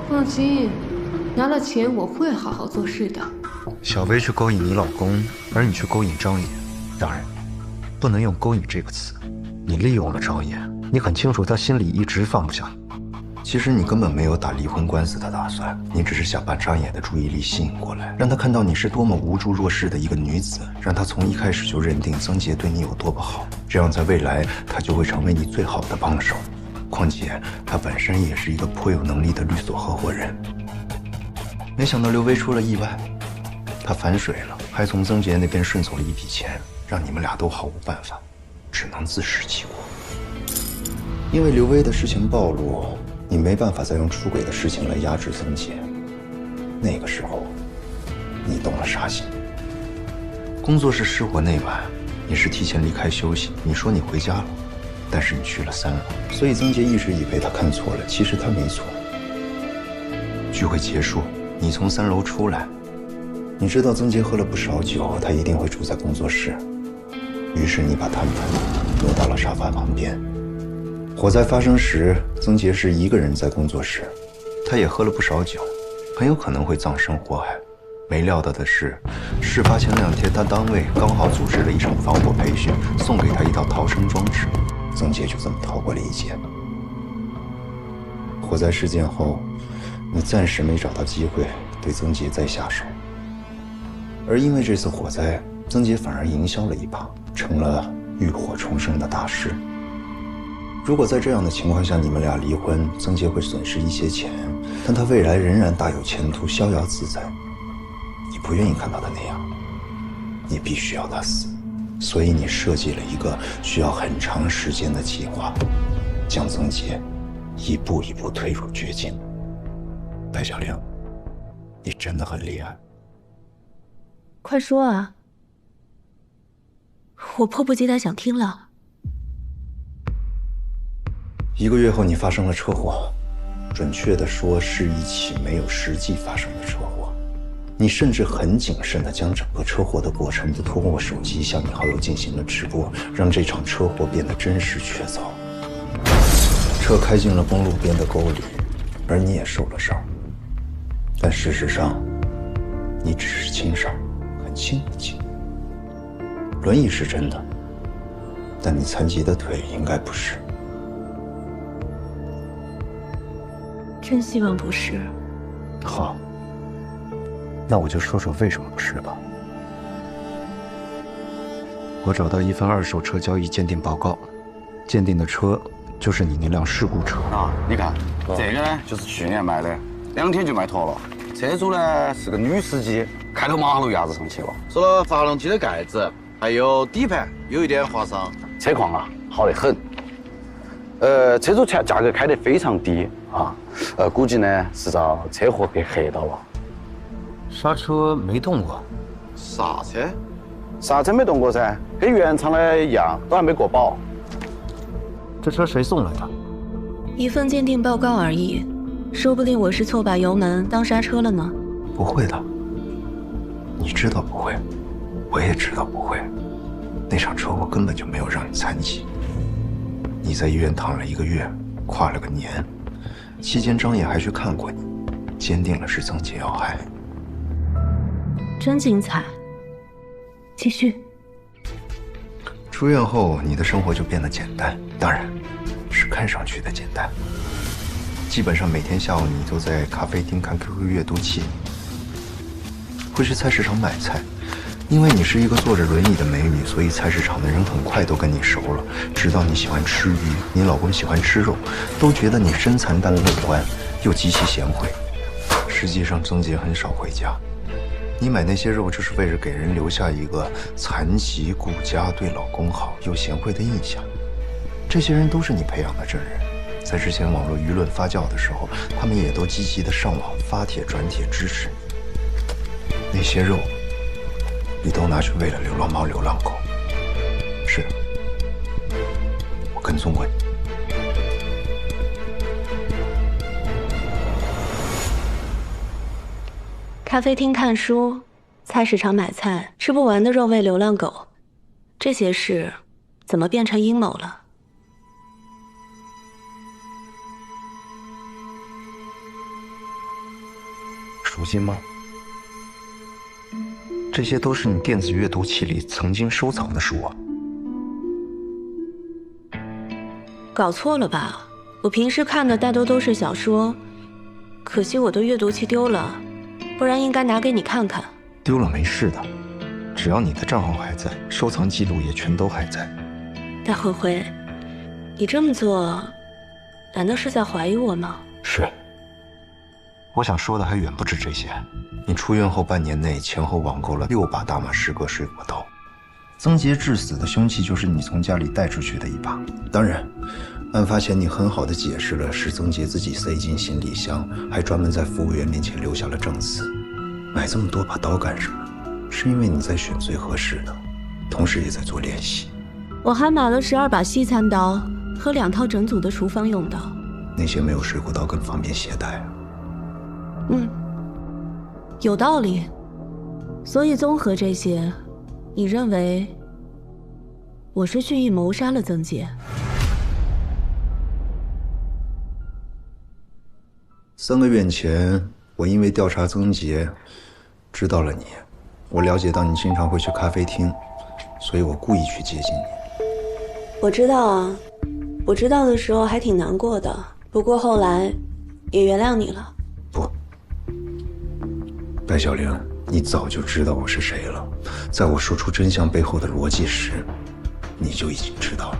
放心，拿了钱我会好好做事的。小薇去勾引你老公，而你去勾引张野。当然，不能用勾引这个词。你利用了张野，你很清楚他心里一直放不下。其实你根本没有打离婚官司的打算，你只是想把张野的注意力吸引过来，让他看到你是多么无助弱势的一个女子，让他从一开始就认定曾洁对你有多不好，这样在未来他就会成为你最好的帮手。况且他本身也是一个颇有能力的律所合伙人。没想到刘威出了意外，他反水了，还从曾洁那边顺走了一笔钱，让你们俩都毫无办法，只能自食其果。因为刘威的事情暴露，你没办法再用出轨的事情来压制曾洁。那个时候，你动了杀心。工作室失火那晚，你是提前离开休息，你说你回家了，但是你去了3楼，所以曾洁一直以为他看错了，其实他没错。聚会结束，你从3楼出来，你知道曾洁喝了不少酒，他一定会住在工作室，于是你把摊盘挪到了沙发旁边。火灾发生时，曾洁是一个人在工作室，他也喝了不少酒，很有可能会葬身火海。没料到的是，事发前2天，他单位刚好组织了一场防火培训，送给他一套逃生装置，曾洁就这么逃过了一劫。火灾事件后，你暂时没找到机会对曾洁再下手，而因为这次火灾，曾洁反而营销了一把，成了浴火重生的大师。如果在这样的情况下你们俩离婚，曾洁会损失一些钱，但她未来仍然大有前途，逍遥自在。你不愿意看到她那样，你必须要她死，所以你设计了一个需要很长时间的计划，将曾洁一步一步推入绝境。白小玲，你真的很厉害。快说啊，我迫不及待想听了。1个月后，你发生了车祸，准确的说是一起没有实际发生的车祸。你甚至很谨慎地将整个车祸的过程都通过手机向你好友进行了直播，让这场车祸变得真实确凿。车开进了公路边的沟里，而你也受了伤。但事实上，你只是轻伤，很轻很轻。轮椅是真的，但你残疾的腿应该不是。真希望不是。好，那我就说说为什么不是吧。我找到一份2手车交易鉴定报告，鉴定的车就是你那辆事故车。啊，你看这个呢，就是去年卖的，2天就卖脱了。车主呢是个女司机，开到马路牙子上去了。除了发动机的盖子，还有底盘有一点划伤。车况啊，好得很。车主价格开得非常低啊，估计呢是遭车祸给黑到了。刹车没动过？刹车？刹车没动过噻，跟原厂的一样，都还没过保。这车谁送来的？一份鉴定报告而已，说不定我是错把油门当刹车了呢。不会的，你知道不会，我也知道不会。那场车祸根本就没有让你残疾。你在医院躺了1个月，跨了个年，期间张野还去看过你，坚定了是曾洁要害。真精彩，继续。出院后，你的生活就变得简单，当然，是看上去的简单。基本上每天下午你都在咖啡厅看 QQ 阅读器，会去菜市场买菜。因为你是一个坐着轮椅的美女，所以菜市场的人很快都跟你熟了，知道你喜欢吃鱼，你老公喜欢吃肉，都觉得你身残但乐观，又极其贤惠。实际上，曾洁很少回家。你买那些肉，就是为了给人留下一个残疾、顾家、对老公好又贤惠的印象。这些人都是你培养的证人，在之前网络舆论发酵的时候，他们也都积极的上网发帖转帖支持你。那些肉，你都拿去喂了流浪猫、流浪狗。跟踪过你。咖啡厅看书，菜市场买菜，吃不完的肉喂流浪狗，这些事怎么变成阴谋了？熟悉吗？这些都是你电子阅读器里曾经收藏的书啊。搞错了吧？我平时看的大多都是小说，可惜我的阅读器丢了，不然应该拿给你看看。丢了没事的，只要你的账号还在，收藏记录也全都还在。大灰灰，你这么做，难道是在怀疑我吗？是。我想说的还远不止这些。你出院后半年内，前后网购了6把大马士革水果刀。曾杰致死的凶器就是你从家里带出去的一把。当然，案发前你很好的解释了是曾杰自己塞进行李箱，还专门在服务员面前留下了证词。买这么多把刀干什么？是因为你在选最合适的，同时也在做练习。我还买了12把西餐刀和2套整组的厨房用刀。那些没有水果刀更方便携带啊。有道理。所以综合这些，你认为我是蓄意谋杀了曾杰？3个月前，我因为调查曾杰，知道了你。我了解到你经常会去咖啡厅，所以我故意去接近你。我知道啊，我知道的时候还挺难过的，不过后来也原谅你了。白小玲，你早就知道我是谁了，在我说出真相背后的逻辑时，你就已经知道了。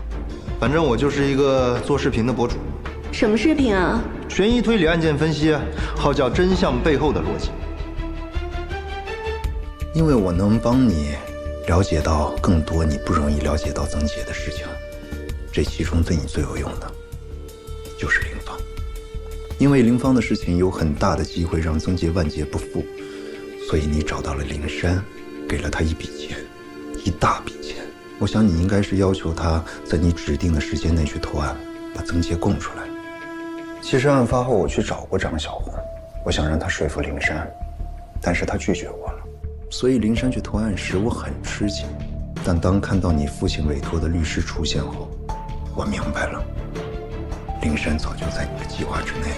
反正我就是一个做视频的博主。什么视频啊？悬疑推理案件分析，号叫真相背后的逻辑。因为我能帮你了解到更多你不容易了解到曾杰的事情，这其中对你最有用的就是林芳。因为林芳的事情有很大的机会让曾杰万劫不复，所以你找到了灵山，给了他一笔钱，一大笔钱。我想你应该是要求他在你指定的时间内去投案，把曾杰供出来。其实案发后我去找过张小红，我想让他说服灵山，但是他拒绝我了。所以灵山去投案时我很吃惊，但当看到你父亲委托的律师出现后，我明白了，灵山早就在你的计划之内。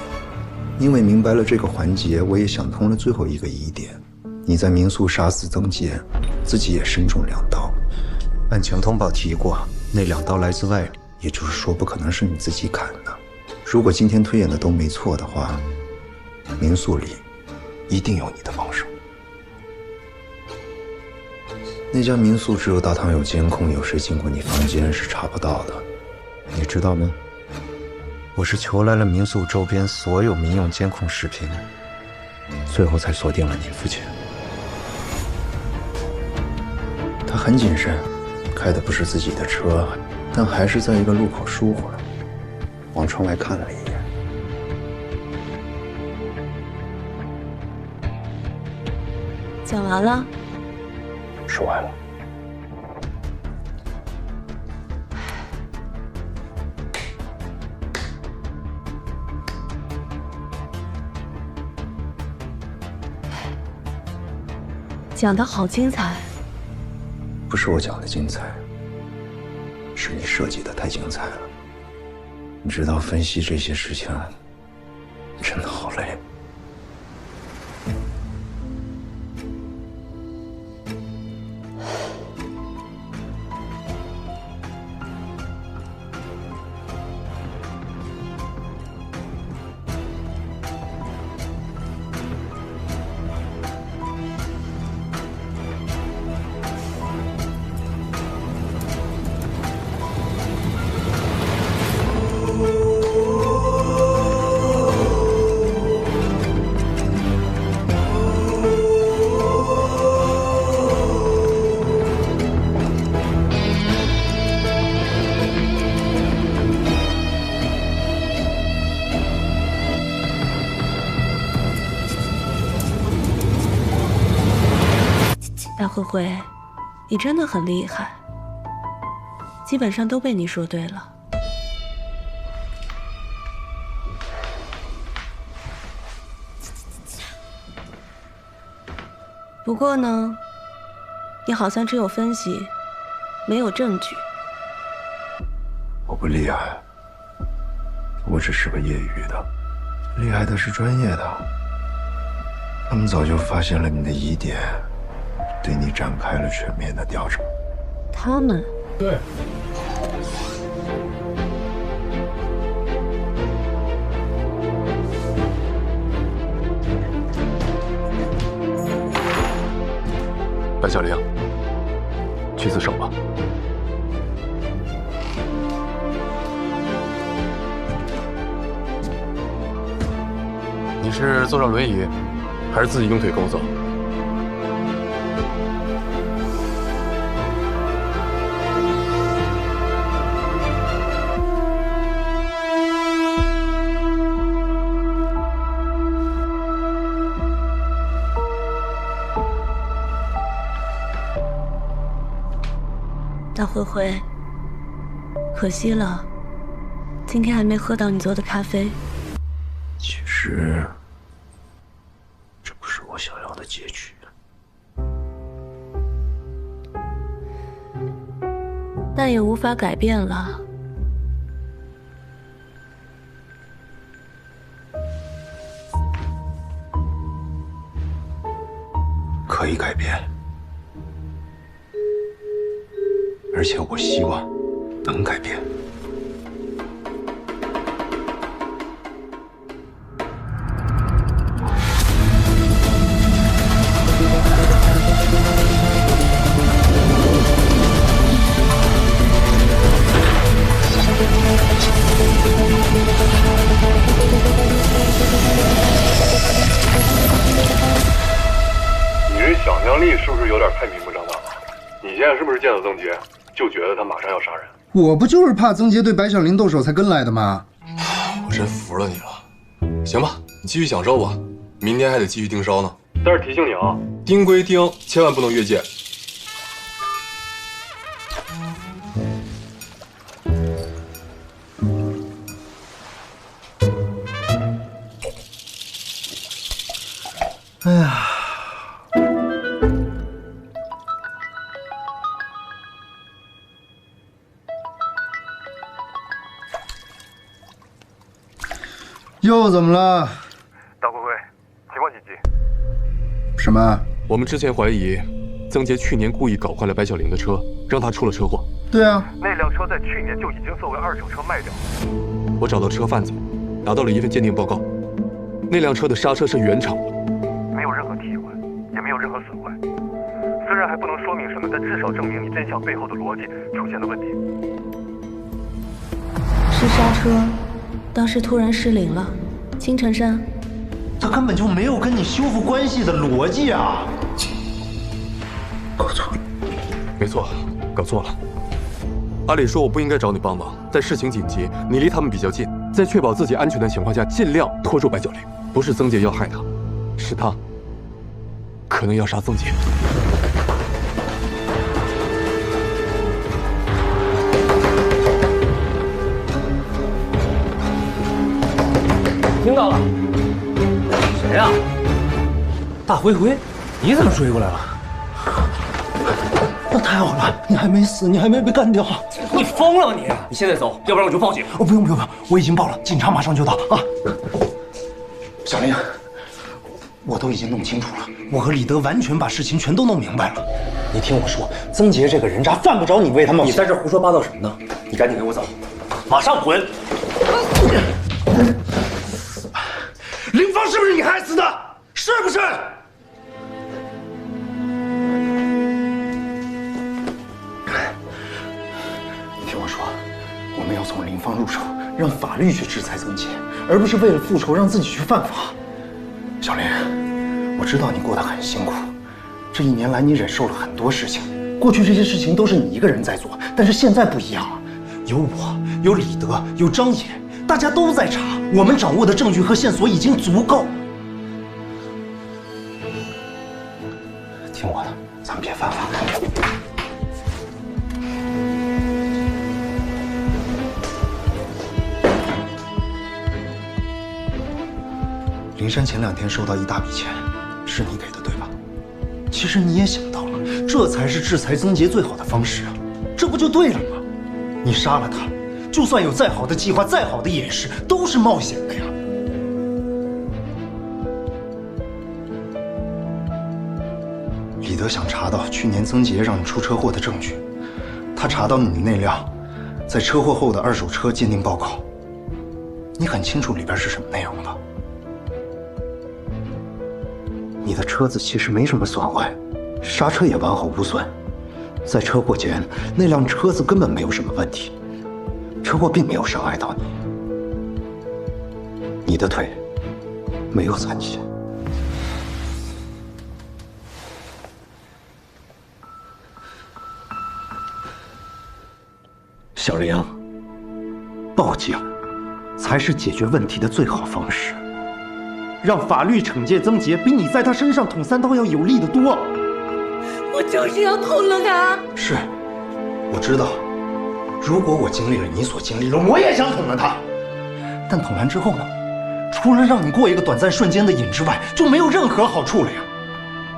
因为明白了这个环节，我也想通了最后一个疑点：你在民宿杀死曾杰，自己也身中2刀。案情通报提过，那2刀来自外力，也就是说不可能是你自己砍的。如果今天推演的都没错的话，民宿里一定有你的帮手。那家民宿只有大堂有监控，有谁进过你房间是查不到的，你知道吗？我是求来了民宿周边所有民用监控视频，最后才锁定了你父亲。他很谨慎，开的不是自己的车，但还是在一个路口疏忽了，往窗外看了一眼。讲完了？说完了。讲得好精彩。不是我讲的精彩，是你设计的太精彩了。你知道分析这些事情真的好累。大灰灰，你真的很厉害，基本上都被你说对了。不过呢，你好像只有分析，没有证据。我不厉害，我只是个业余的，厉害的是专业的。他们早就发现了你的疑点，对你展开了全面的调查。他们？对。白小玲，去自首吧。你是坐上轮椅，还是自己用腿工作？大灰灰，可惜了，今天还没喝到你做的咖啡。其实，这不是我想要的结局。但也无法改变了。可以改变，而且我希望能改变。你这想象力是不是有点太明目张胆了？你现在是不是见到曾杰就觉得他马上要杀人？我不就是怕曾杰对白小玲动手才跟来的吗？我真服了你了。行吧，你继续享受吧，明天还得继续盯梢呢。但是提醒你啊，盯归盯，千万不能越界。哎呀，又怎么了？大灰灰，情况紧急。什么？我们之前怀疑曾杰去年故意搞坏了白小玲的车，让她出了车祸。对啊，那辆车在去年就已经作为二手车卖掉。我找到车贩子，拿到了一份鉴定报告，那辆车的刹车是原厂的，没有任何替换，也没有任何损坏。虽然还不能说明什么，但至少证明你真相背后的逻辑出现了问题。是刹车，当时突然失灵了。青城山，他根本就没有跟你修复关系的逻辑啊！搞错了，没错，搞错了。按理说我不应该找你帮忙，但事情紧急，你离他们比较近，在确保自己安全的情况下，尽量拖住白小玲。不是曾杰要害他，是他可能要杀曾杰。听到了，谁呀？大灰灰，你怎么追过来了？那太好了，你还没死，你还没被干掉。你疯了你！你现在走，要不然我就报警。哦，不用，我已经报了，警察马上就到啊。小玲，我都已经弄清楚了，我和李德完全把事情全都弄明白了。你听我说，曾杰这个人渣犯不着你为他冒险。你在这胡说八道什么呢？你赶紧给我走，马上滚！林芳是不是你害死的？是不是？听我说，我们要从林芳入手，让法律去制裁曾杰，而不是为了复仇让自己去犯法。小林，我知道你过得很辛苦，这一年来你忍受了很多事情，过去这些事情都是你一个人在做，但是现在不一样了，有我，有李德，有张野，大家都在查，我们掌握的证据和线索已经足够。听我的，咱们别犯法。林珊前2天收到一大笔钱，是你给的对吧？其其实你也想到了，这才是制裁曾杰最好的方式啊，这不就对了吗？你杀了他，就算有再好的计划、再好的掩饰，都是冒险的呀。李德想查到去年曾杰让你出车祸的证据，他查到你那辆在车祸后的二手车鉴定报告，你很清楚里边是什么内容吧？你的车子其实没什么损坏，刹车也完好无损，在车祸前那辆车子根本没有什么问题，车祸并没有伤害到你，你的腿没有残疾。小玲，报警才是解决问题的最好方式。让法律惩戒曾杰，比你在他身上捅3刀要有力得多。我就是要捅了他。是，我知道，如果我经历了你所经历的，我也想捅了他。但捅完之后呢？除了让你过一个短暂瞬间的瘾之外，就没有任何好处了呀。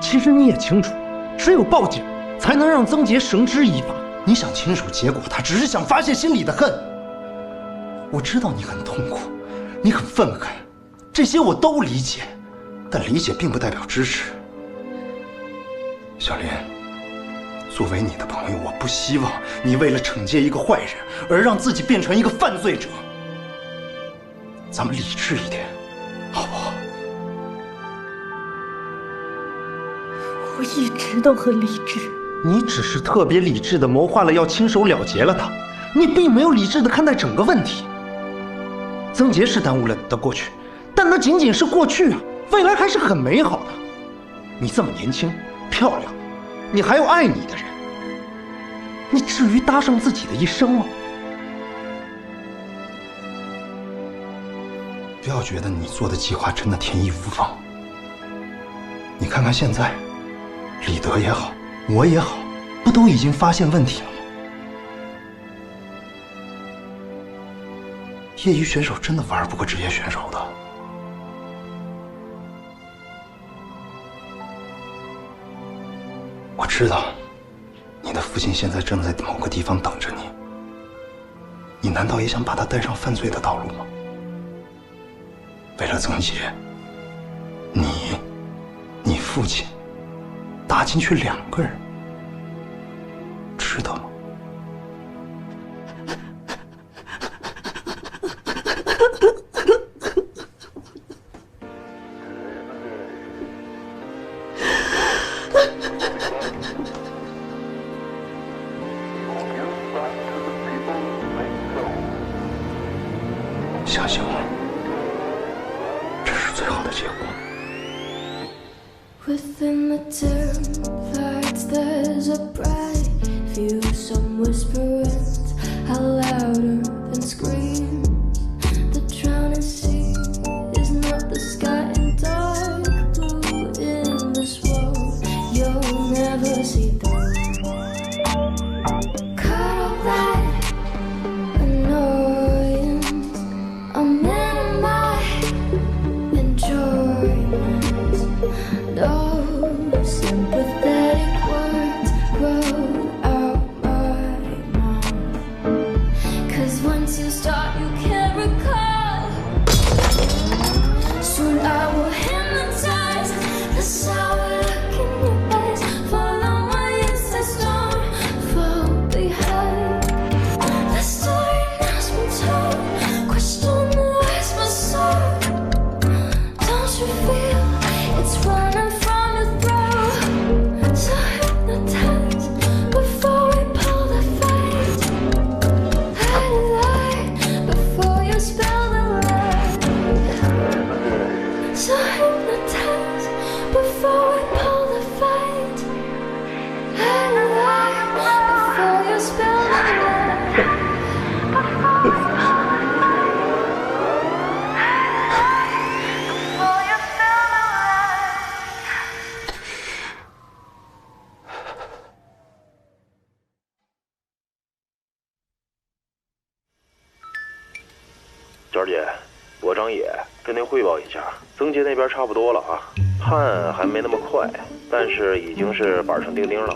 其实你也清楚，只有报警才能让曾杰绳之以法。你想清楚结果，他只是想发泄心里的恨。我知道你很痛苦，你很愤恨，这些我都理解，但理解并不代表支持。小林，作为你的朋友，我不希望你为了惩戒一个坏人而让自己变成一个犯罪者。咱们理智一点，好不好？我一直都很理智。你只是特别理智的谋划了要亲手了结了他，你并没有理智的看待整个问题。曾杰是耽误了你的过去，但那仅仅是过去啊，未来还是很美好的。你这么年轻漂亮，你还有爱你的人，你至于搭上自己的一生吗？不要觉得你做的计划真的天衣无缝。你看看现在，李德也好，我也好，不都已经发现问题了吗？业余选手真的玩不过职业选手的。我知道，你的父亲现在正在某个地方等着你。你难道也想把他带上犯罪的道路吗？为了曾杰，你父亲搭进去2个人，值得吗？相信我，这是最好的结果。Within the dim lights, there's a bright view. Some whisperings are louder than screams. The drowning sea is not the sky and dark blue in this world. You'll never see through. Cut off that annoyance. I'm in my enjoyment. No sympathetic words grow out my mouth. 'Cause once you start, you can't recall. Soon I will hypnotize the sour look in your eyes. Follow my instincts, don't fall behind. The story now's been told. Question the words, my soul. Don't you feel it's running from your throat? So hypnotized before we pull the fight. Hide a light before you spill the light. So hypnotized before we pull the fight. Hide a light before you spill the light. 娟儿姐，我张野跟您汇报一下，曾杰那边差不多了啊，判还没那么快，但是已经是板上钉钉了。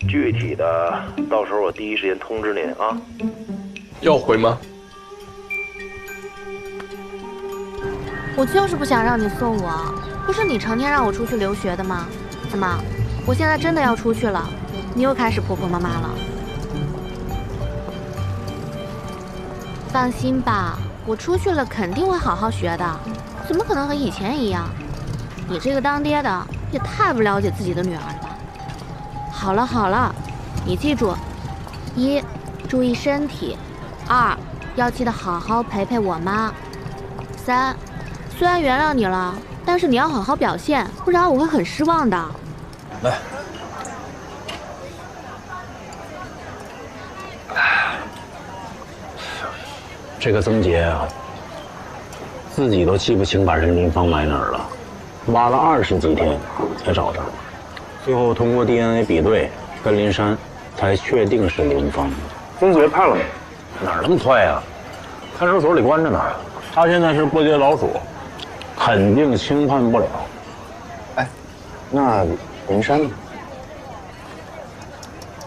具体的，到时候我第一时间通知您啊。要回吗？我就是不想让你送我，不是你成天让我出去留学的吗？怎么，我现在真的要出去了，你又开始婆婆妈妈了？放心吧，我出去了肯定会好好学的，怎么可能和以前一样？你这个当爹的也太不了解自己的女儿了吧？好了好了，你记住：1，注意身体；2，要记得好好陪陪我妈；3，虽然原谅你了，但是你要好好表现，不然我会很失望的。来。这个曾杰啊，自己都记不清把任林芳埋哪儿了，挖了20几天才找着，最后通过 DNA 比对，跟林珊才确定是林芳。曾杰判了没？哪那么快呀？看守所里关着呢，他现在是过街老鼠，肯定轻判不了。哎，那林珊呢？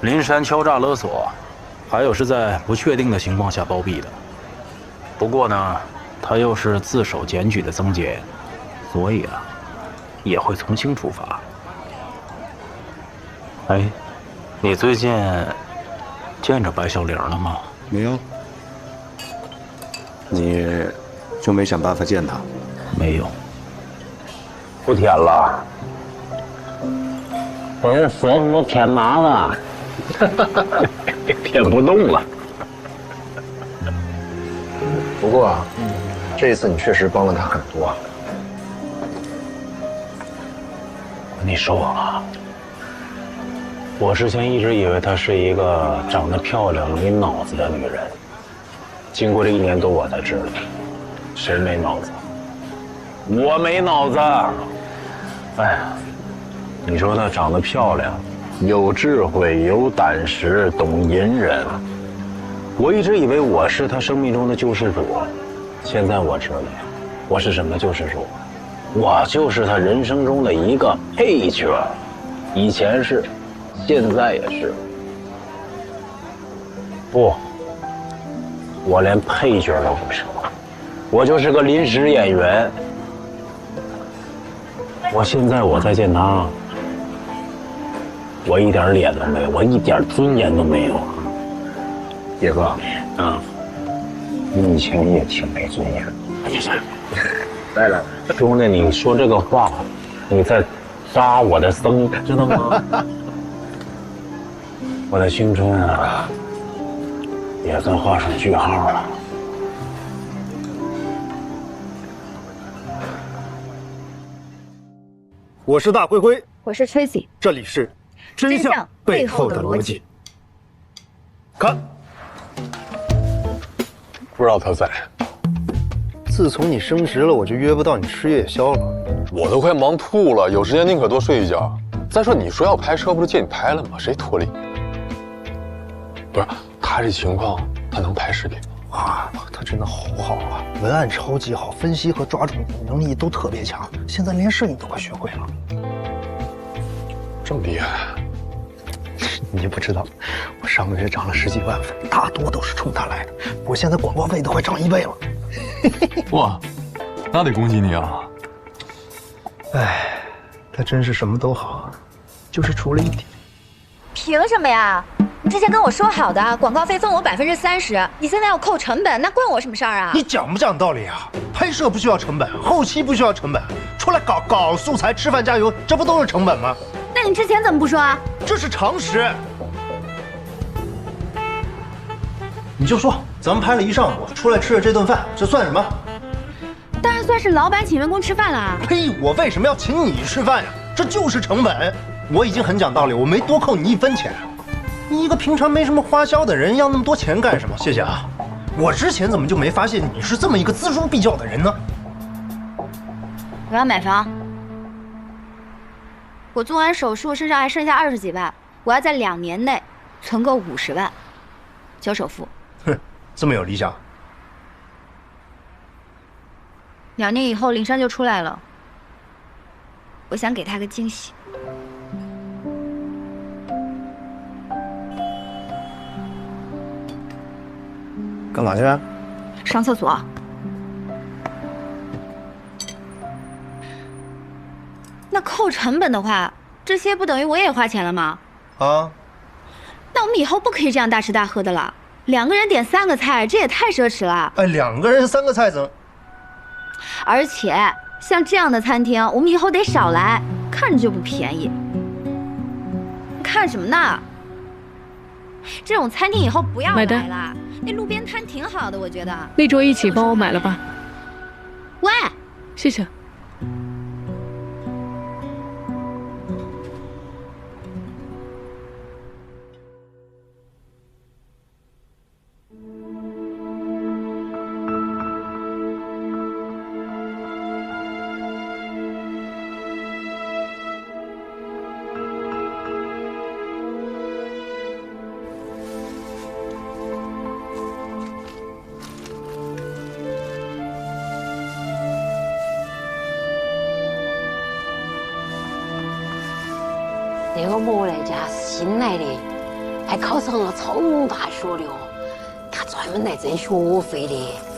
林珊敲诈勒索，还有是在不确定的情况下包庇的。不过呢，他又是自首检举的曾杰，所以啊，也会从轻处罚。哎，你最近见着白小玲了吗？没有。你就没想办法见他？没有。不舔了，我这舌头都舔麻了，舔不动了。不过啊，这一次你确实帮了他很多啊。我跟你说啊，我之前一直以为她是一个长得漂亮、没脑子的女人，经过这1年多，我才知道，谁没脑子？我没脑子。哎呀，你说她长得漂亮，有智慧，有胆识，懂隐忍。我一直以为我是她生命中的救世主，现在我知道，我是什么救世主？我就是她人生中的一个配角，以前是，现在也是。不，我连配角都不是，我就是个临时演员。我现在再见她，我一点脸都没有，我一点尊严都没有。野哥，你以前也挺没尊严的。来来，兄弟，你说这个话，你在扎我的僧，知道吗？我的青春啊，也算画上句号了。我是大灰灰，我是 Tracy， 这里是真相背后的逻辑。看。不知道他在。自从你升职了，我就约不到你吃夜宵了。我都快忙吐了，有时间宁可多睡一觉。再说你说要拍摄，不是借你拍了吗？谁托你？不是他这情况，他能拍视频啊？他真的好好啊，文案超级好，分析和抓重点能力都特别强，现在连摄影都快学会了。这么厉害？你不知道，我上个月涨了10几万粉，大多都是冲他来的。我现在广告费都快涨1倍了。哇，那得恭喜你啊！哎，他真是什么都好，就是除了一点。凭什么呀？你之前跟我说好的广告费分我30%，你现在要扣成本，那关我什么事儿啊？你讲不讲道理啊？拍摄不需要成本，后期不需要成本，出来搞素材、吃饭加油，这不都是成本吗？那你之前怎么不说啊？这是常识。你就说咱们拍了一上午，出来吃了这顿饭，这算什么？当然算是老板请员工吃饭了。呸！我为什么要请你吃饭呀？这就是成本。我已经很讲道理，我没多扣你1分钱。你一个平常没什么花销的人，要那么多钱干什么？谢谢啊。我之前怎么就没发现你是这么一个锱铢必较的人呢？我要买房。我做完手术，身上还剩下20几万，我要在2年内存够50万，交首付。哼，这么有理想。2年以后灵山就出来了，我想给他个惊喜。干嘛去啊？上厕所。那扣成本的话，这些不等于我也花钱了吗？啊？那我们以后不可以这样大吃大喝的了。2个人点3个菜，这也太奢侈了。哎，2个人3个菜怎？而且像这样的餐厅，我们以后得少来，看着就不便宜。看什么呢？这种餐厅以后不要来了。那路边摊挺好的，我觉得。那桌一起帮我买了吧。喂，谢谢。那个莫来家是新来的，还考上了超农大学的哦，他专门来挣学费的。